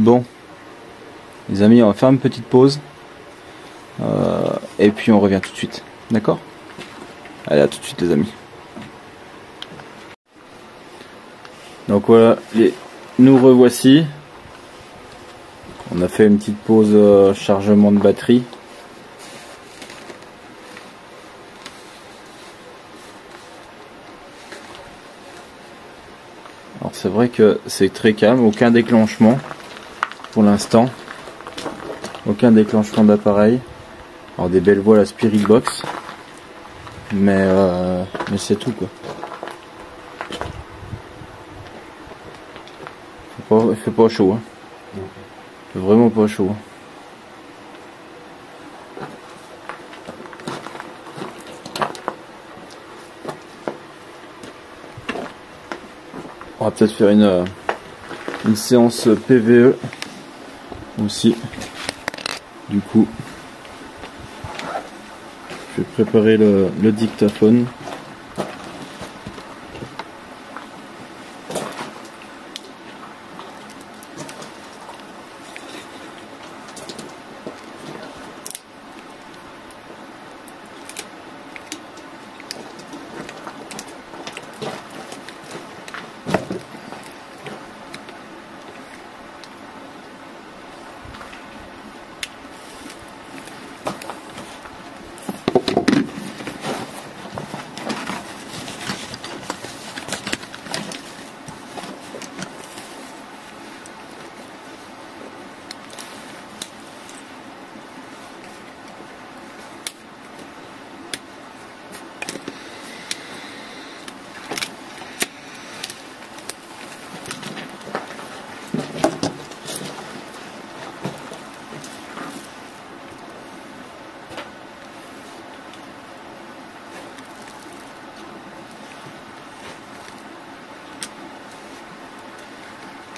Bon, les amis, on va faire une petite pause. Et puis on revient tout de suite. D'accord? Allez, à tout de suite les amis. Donc voilà, nous revoici. On a fait une petite pause chargement de batterie. Alors c'est vrai que c'est très calme, aucun déclenchement pour l'instant. Aucun déclenchement d'appareil. Alors des belles voix la Spirit Box. Mais c'est tout quoi. Il fait pas chaud. Hein. Il fait vraiment pas chaud. On va peut-être faire une séance PVE aussi. Du coup, je vais préparer le dictaphone.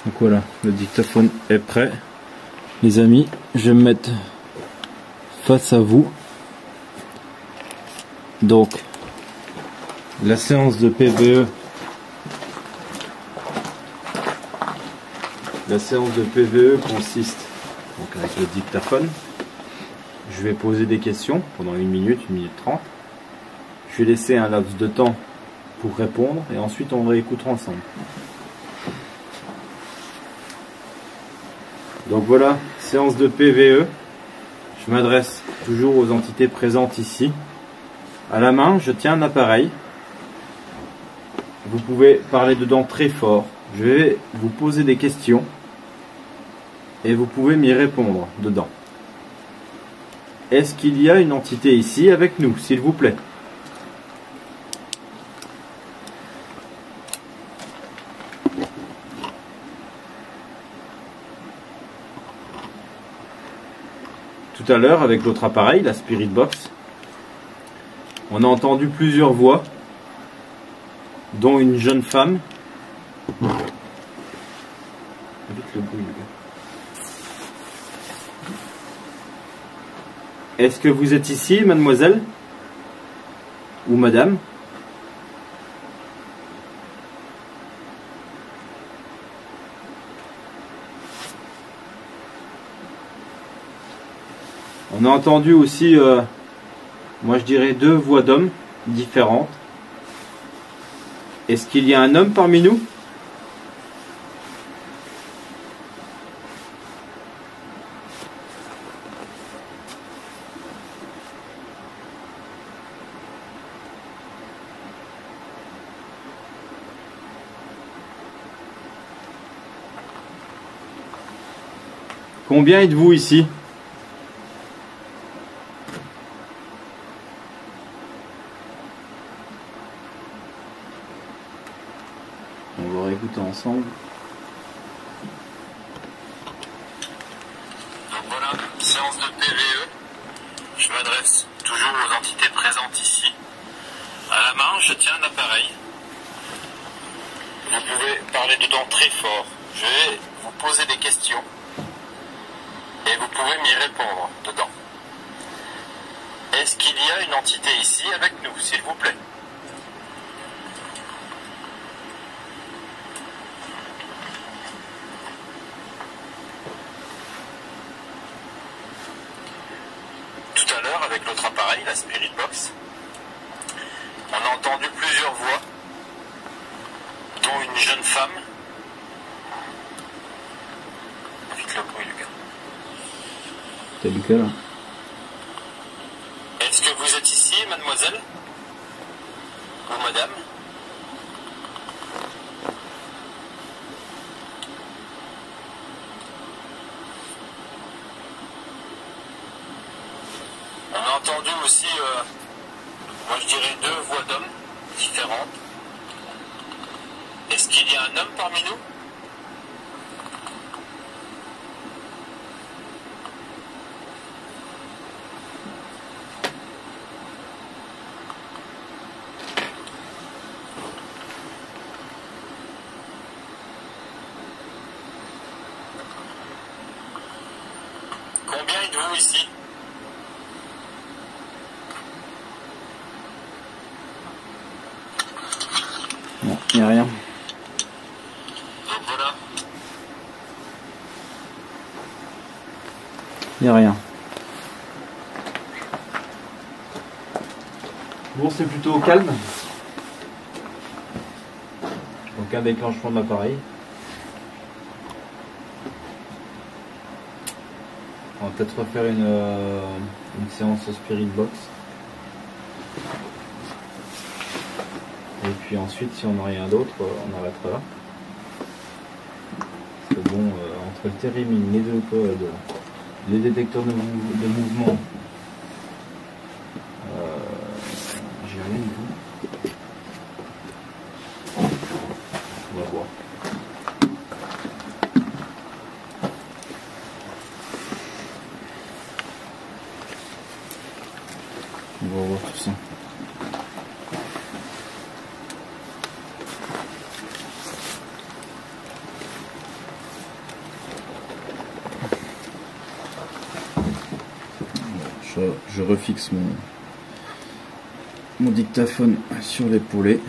Donc voilà, le dictaphone est prêt. Les amis, je vais me mettre face à vous. Donc, la séance de PVE. La séance de PVE consiste donc avec le dictaphone. Je vais poser des questions pendant 1 minute 30. Je vais laisser un laps de temps pour répondre et ensuite on réécoutera ensemble. Donc voilà, séance de PVE. Je m'adresse toujours aux entités présentes ici. À la main, je tiens un appareil. Vous pouvez parler dedans très fort. Je vais vous poser des questions et vous pouvez m'y répondre dedans. Est-ce qu'il y a une entité ici avec nous, s'il vous plaît? Tout à l'heure, avec l'autre appareil, la Spirit Box, on a entendu plusieurs voix, dont une jeune femme. Vite le bruit, est-ce que vous êtes ici, mademoiselle? Ou madame? On a entendu aussi, moi je dirais 2 voix d'hommes différentes. Est-ce qu'il y a un homme parmi nous? Combien êtes-vous ici? On va réécouter ensemble. Donc voilà, séance de PVE. Je m'adresse toujours aux entités présentes ici. À la main, je tiens un appareil. Vous pouvez parler dedans très fort. Je vais vous poser des questions et vous pouvez m'y répondre dedans. Est-ce qu'il y a une entité ici avec nous, s'il vous plaît? l'heure avec l'autre appareil, la Spirit Box. On a entendu plusieurs voix, dont une jeune femme. Vite le bruit, Lucas. T'as Lucas là? Est-ce que vous êtes ici, mademoiselle? Ou madame? On a entendu aussi, moi je dirais 2 voix d'hommes différentes. Est-ce qu'il y a un homme parmi nous? Combien êtes-vous ici? Non, il n'y a rien. Donc voilà. Il n'y a rien. Bon, c'est plutôt calme. Aucun déclenchement de l'appareil. On va peut-être refaire une séance Spirit Box. Et puis ensuite, si on n'a rien d'autre, on arrêtera là. Parce que bon, entre le térémine, les 2 codes, les détecteurs de mouvement, j'ai rien du tout. On va voir. On va voir tout ça. Je refixe mon dictaphone sur l'épaulé.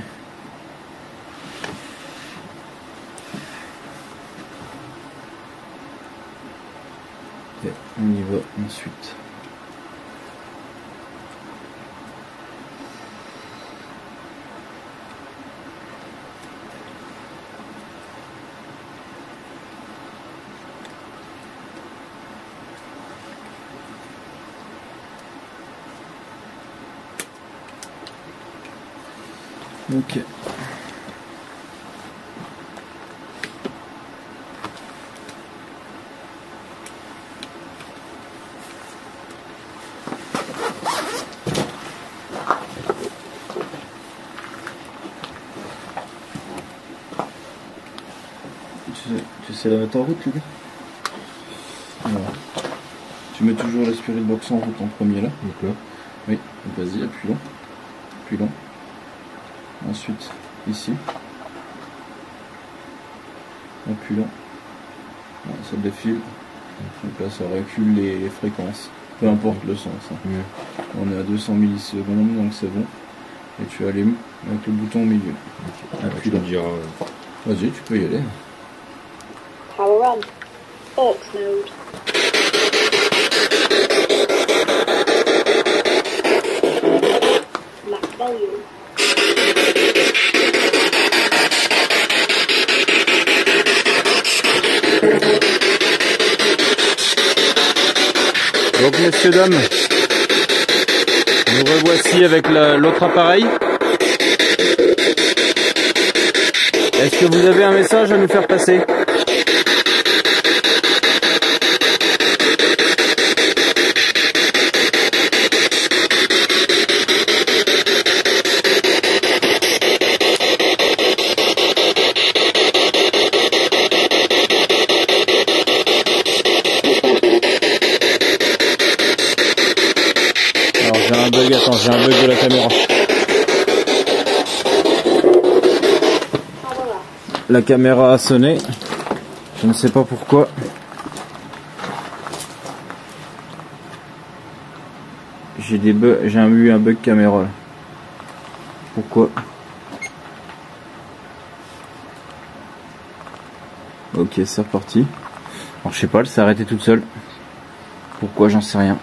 Et on y va ensuite. Ok. Tu sais la mettre en route, Lucas? Voilà. Tu mets toujours la Spirit Box en route en premier là. D'accord. Oui, vas-y, appuie-le. Appuie-le. Ensuite, ici. Appuie-le. Voilà, ça défile. Donc là, ça recule les fréquences. Peu importe le sens. Hein. Ouais. On est à 200 millisecondes, donc c'est bon. Et tu allumes avec le bouton au milieu. Appuie-le. Vas-y, tu peux y aller. Power on. Aux mode. Max volume. Donc messieurs, dames, nous revoici avec l'autre appareil. Est-ce que vous avez un message à nous faire passer? Alors j'ai un bug, attends, j'ai un bug de la caméra. La caméra a sonné, je ne sais pas pourquoi. J'ai eu un bug caméra. Pourquoi? Ok, c'est reparti. Alors je sais pas, elle s'est arrêtée toute seule. Pourquoi, j'en sais rien.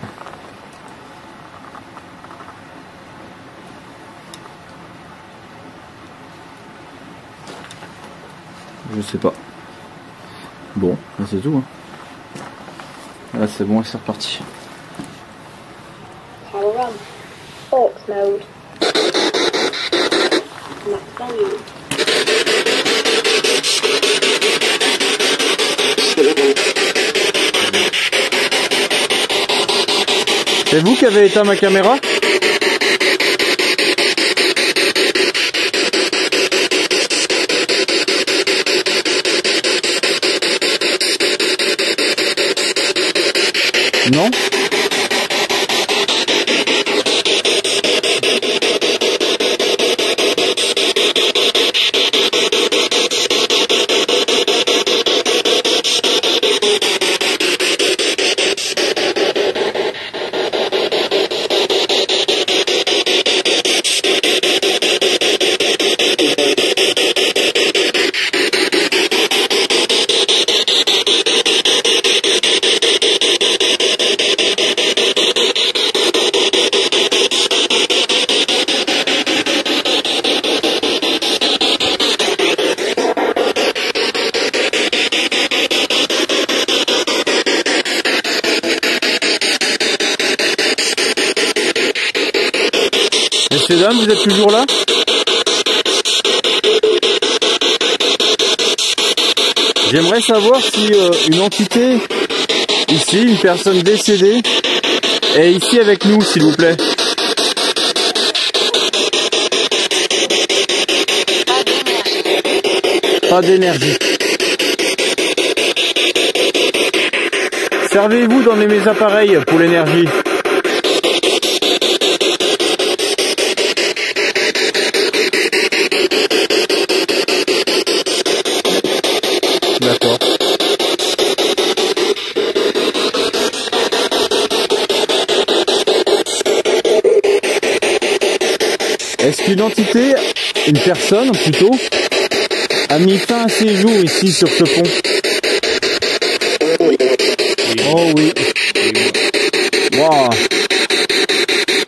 sais pas. Bon, là c'est tout. Hein. Là c'est bon, c'est reparti. Power on. Aux mode. Max value. C'est vous qui avez éteint ma caméra? Non? Messieurs, dames, vous êtes toujours là? J'aimerais savoir si une entité, ici, une personne décédée, est ici avec nous, s'il vous plaît. Pas d'énergie. Servez-vous dans mes appareils pour l'énergie. D'accord. Est-ce qu'une entité, une personne plutôt, a mis fin à ses jours ici sur ce pont? Oh oui. Wow.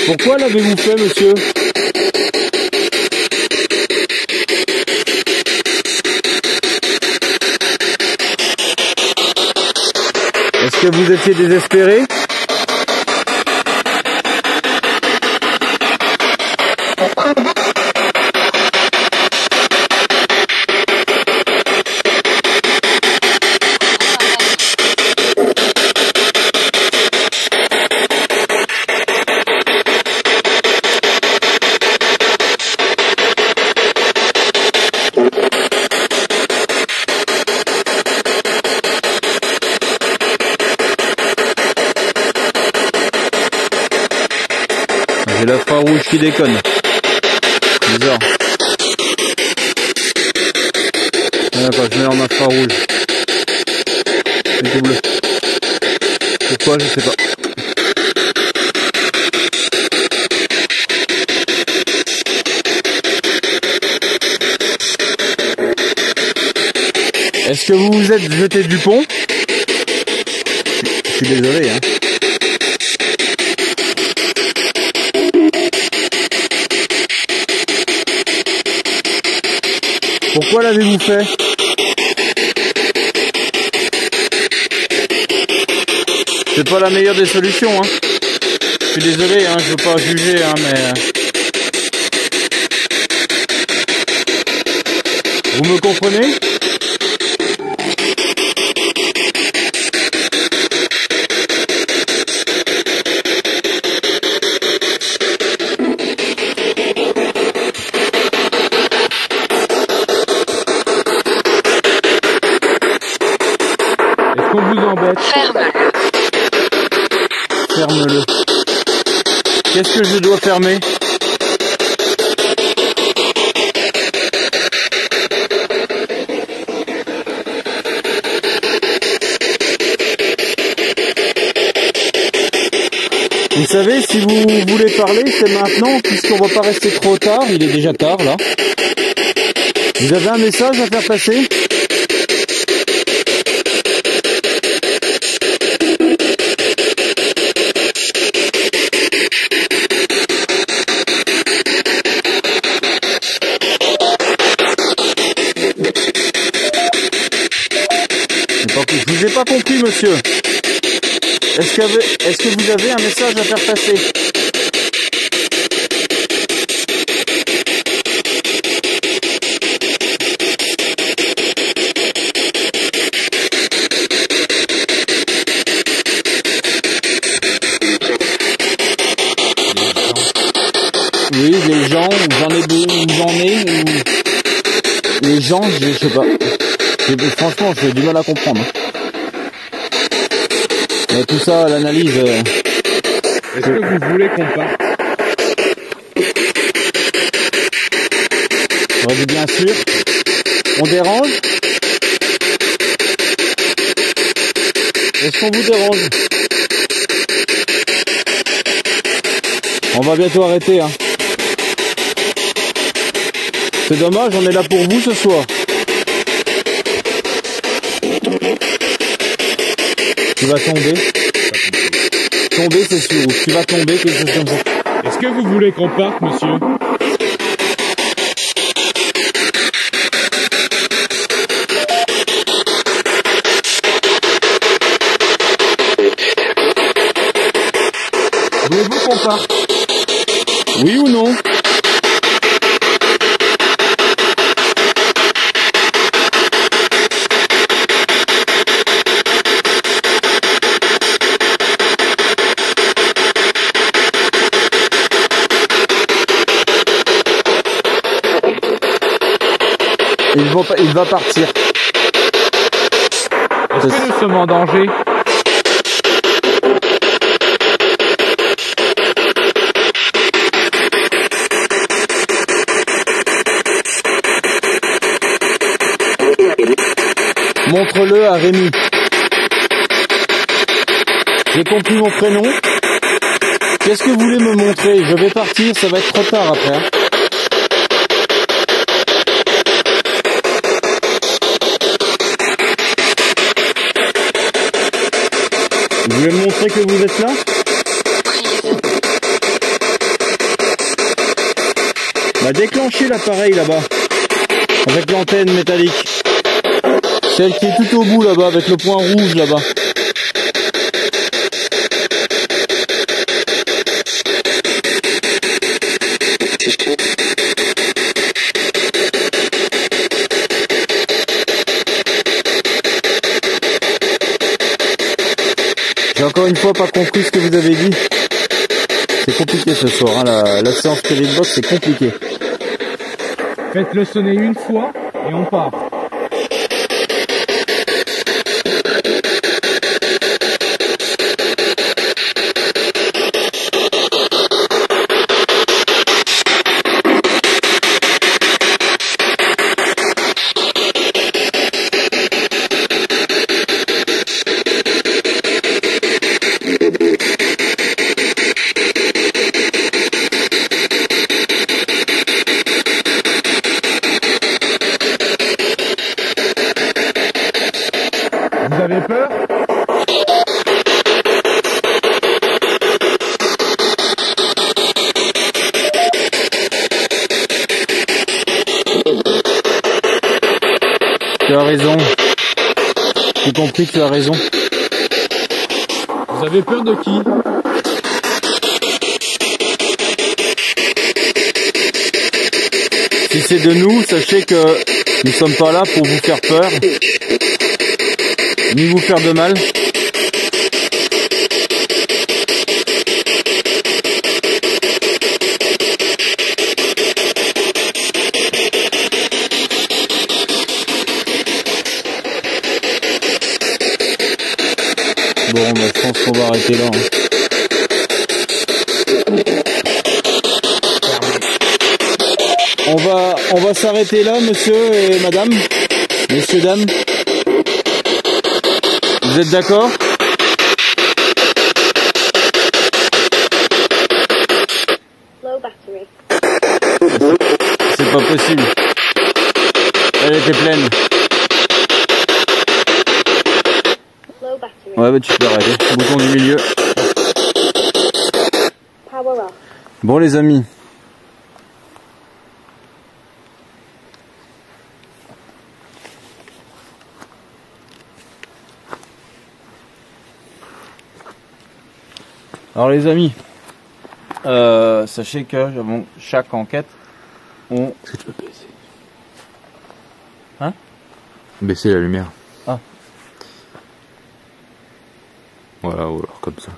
Pourquoi l'avez-vous fait, monsieur? Est-ce que vous étiez désespéré? J'ai l'infrarouge qui déconne. Bizarre. Attends, je mets en infrarouge. C'est double. Pourquoi, je sais pas. Est-ce que vous vous êtes jeté du pont? Je suis désolé, hein. Pourquoi l'avez-vous fait? C'est pas la meilleure des solutions, hein. Je suis désolé, hein, je veux pas juger, hein, mais... Vous me comprenez? Est-ce qu'on vous embête? Ferme-le. Ferme-le. Qu'est-ce que je dois fermer? Vous savez, si vous voulez parler, c'est maintenant, puisqu'on va pas rester trop tard, il est déjà tard là. Vous avez un message à faire passer? Est-ce que vous avez un message à faire passer? Oui, les gens, j'en ai deux, j'en ai, ou les gens, je sais pas. Franchement, j'ai du mal à comprendre. Mais tout ça, l'analyse. Est-ce que vous voulez qu'on parte? J'aurais dit bien sûr. On dérange? Est-ce qu'on vous dérange? On va bientôt arrêter, hein. C'est dommage, on est là pour vous ce soir. Tu vas tomber. Tomber, c'est sûr. Tu vas tomber, quelque chose comme ça. Est-ce que vous voulez qu'on parte, monsieur? Voulez-vous qu'on parte? Oui ou non? Il va partir. Est-ce que nous sommes en danger? Montre-le à Rémi. J'ai compris mon prénom. Qu'est-ce que vous voulez me montrer? Je vais partir, ça va être trop tard après. Hein. Vous voulez me montrer que vous êtes là? Bah déclenchez l'appareil là-bas. Avec l'antenne métallique. Celle qui est tout au bout là-bas, avec le point rouge là-bas. J'ai encore une fois pas compris ce que vous avez dit. C'est compliqué ce soir, hein, la séance Spirit Box c'est compliqué. Faites-le sonner une fois et on part. Vous avez peur? Tu as raison. J'ai compris que tu as raison. Vous avez peur de qui? Si c'est de nous, sachez que nous ne sommes pas là pour vous faire peur, ni vous faire de mal. Bon, bah, je pense qu'on va arrêter là. Hein. On va s'arrêter là, monsieur et madame. Messieurs, dames. Vous êtes d'accord? Low battery. C'est pas possible. Elle était pleine. Low battery. Ouais, bah tu peux arrêter. Bouton du milieu. Power off. Bon les amis. Alors les amis, sachez que avant chaque enquête, on... Est-ce que tu peux baisser? Hein? Baisser la lumière. Ah. Voilà, ou alors comme ça.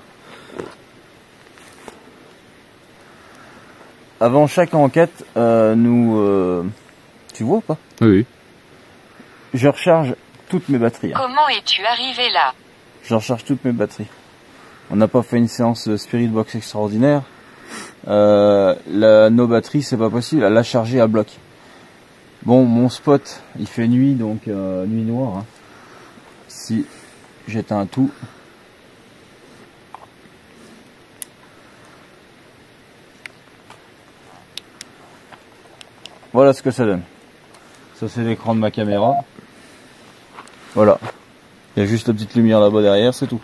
Avant chaque enquête, tu vois ou pas? Oui. Je recharge toutes mes batteries. Hein. Comment es-tu arrivé là? Je recharge toutes mes batteries. On n'a pas fait une séance Spirit Box extraordinaire. Nos batteries, c'est pas possible. Elle a chargé à bloc. Bon, mon spot, il fait nuit, donc nuit noire. Hein. Si j'éteins tout. Voilà ce que ça donne. Ça, c'est l'écran de ma caméra. Voilà. Il y a juste la petite lumière là-bas derrière, c'est tout.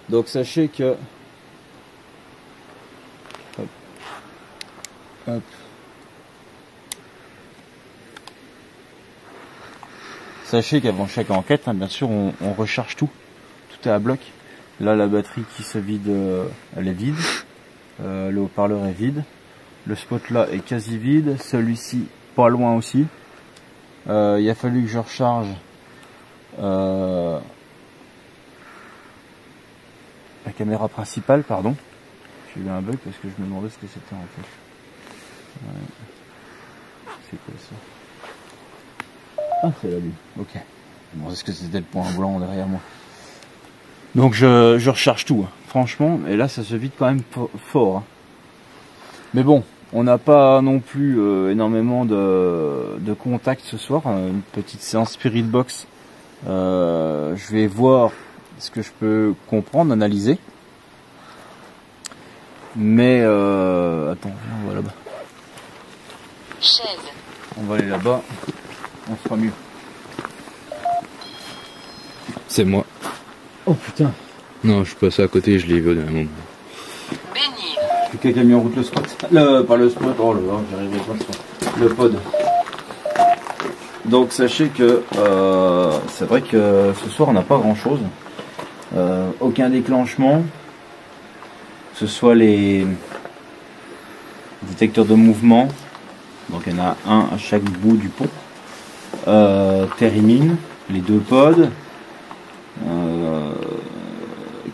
Donc sachez que... Hop. Hop. Sachez qu'avant chaque enquête, hein, bien sûr, on recharge tout. Tout est à bloc. Là, la batterie qui se vide, elle est vide. Le haut-parleur est vide. Le spot là est quasi vide. Celui-ci, pas loin aussi. Il a fallu que je recharge la caméra principale, pardon. J'ai eu un bug parce que je me demandais ce que c'était en fait. Ouais. C'est quoi ça? Ah, c'est la vue. Ok. Je me demandais ce que c'était le point blanc derrière moi. Donc je recharge tout, hein. Franchement, et là ça se vide quand même fort. Hein. Mais bon, on n'a pas non plus énormément de contacts ce soir. Une petite séance Spirit Box. Je vais voir ce que je peux comprendre, analyser. Mais attends, on va là-bas. Chaise. On va aller là-bas. On fera mieux. C'est moi. Oh putain. Non, je suis passé à côté, je l'ai vu au dernier moment. Bénir. Quelqu'un qui a mis en route le spot. Pas le spot, oh là là, j'arriverai pas à le pod. Donc sachez que c'est vrai que ce soir on n'a pas grand chose. Aucun déclenchement. Que ce soit les détecteurs de mouvement. Donc il y en a un à chaque bout du pont. Térimine, les deux pods.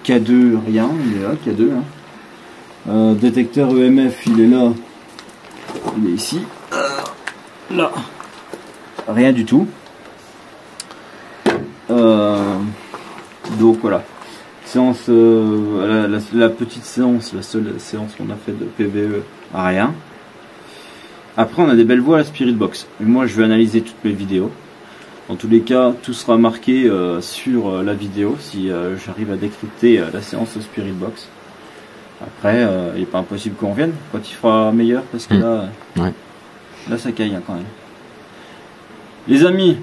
K2, rien, il est là, K2. Hein. Détecteur EMF, il est là. Il est ici. Là. Rien du tout. Donc voilà. Séance, la petite séance, la seule séance qu'on a fait de PVE, rien. Après, on a des belles voix à la Spirit Box. Et moi, je vais analyser toutes mes vidéos. Dans tous les cas, tout sera marqué sur la vidéo si j'arrive à décrypter la séance de Spirit Box. Après, il n'est pas impossible qu'on revienne quand il fera meilleur parce que là, ouais. Là ça caille hein, quand même. Les amis,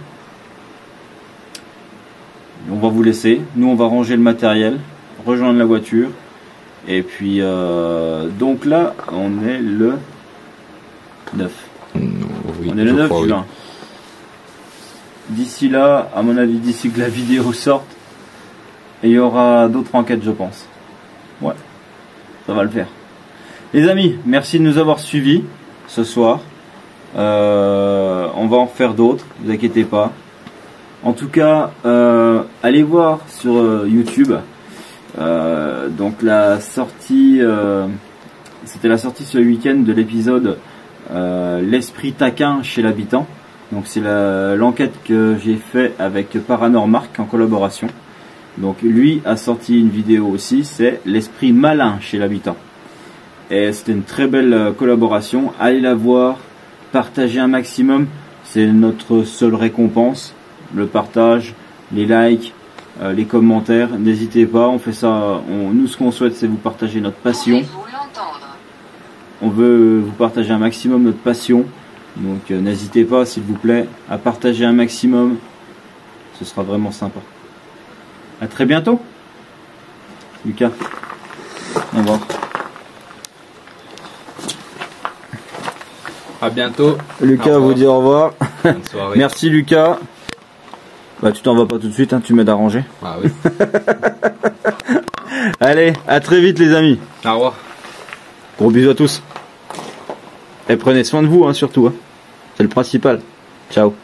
on va vous laisser. Nous, on va ranger le matériel, rejoindre la voiture. Et puis, donc là, on est le 9. Oui, On est le 9 crois, juin. oui. D'ici là, à mon avis, d'ici que la vidéo sorte, il y aura d'autres enquêtes, je pense. Ouais, ça va le faire. Les amis, merci de nous avoir suivis ce soir. On va en faire d'autres, ne vous inquiétez pas. En tout cas, allez voir sur YouTube. Donc la sortie, c'était la sortie ce week-end de l'épisode L'esprit taquin chez l'habitant. Donc c'est l'enquête que j'ai fait avec Paranormark en collaboration. Donc lui a sorti une vidéo aussi, c'est l'esprit malin chez l'habitant. Et c'était une très belle collaboration. Allez la voir, partagez un maximum, c'est notre seule récompense. Le partage, les likes, les commentaires, n'hésitez pas, on fait ça. Nous ce qu'on souhaite c'est vous partager notre passion. Pouvez-vous l'entendre? On veut vous partager un maximum notre passion. Donc n'hésitez pas s'il vous plaît à partager un maximum, ce sera vraiment sympa. À très bientôt. Lucas, au revoir. À bientôt. Lucas au revoir. vous dit au revoir. Bonne soirée. Merci Lucas. Bah tu t'en vas pas tout de suite, hein, tu m'aides à ranger. Ah oui. Allez, à très vite les amis. Au revoir. Gros bisous à tous. Et prenez soin de vous hein, surtout. Hein. C'est le principal. Ciao.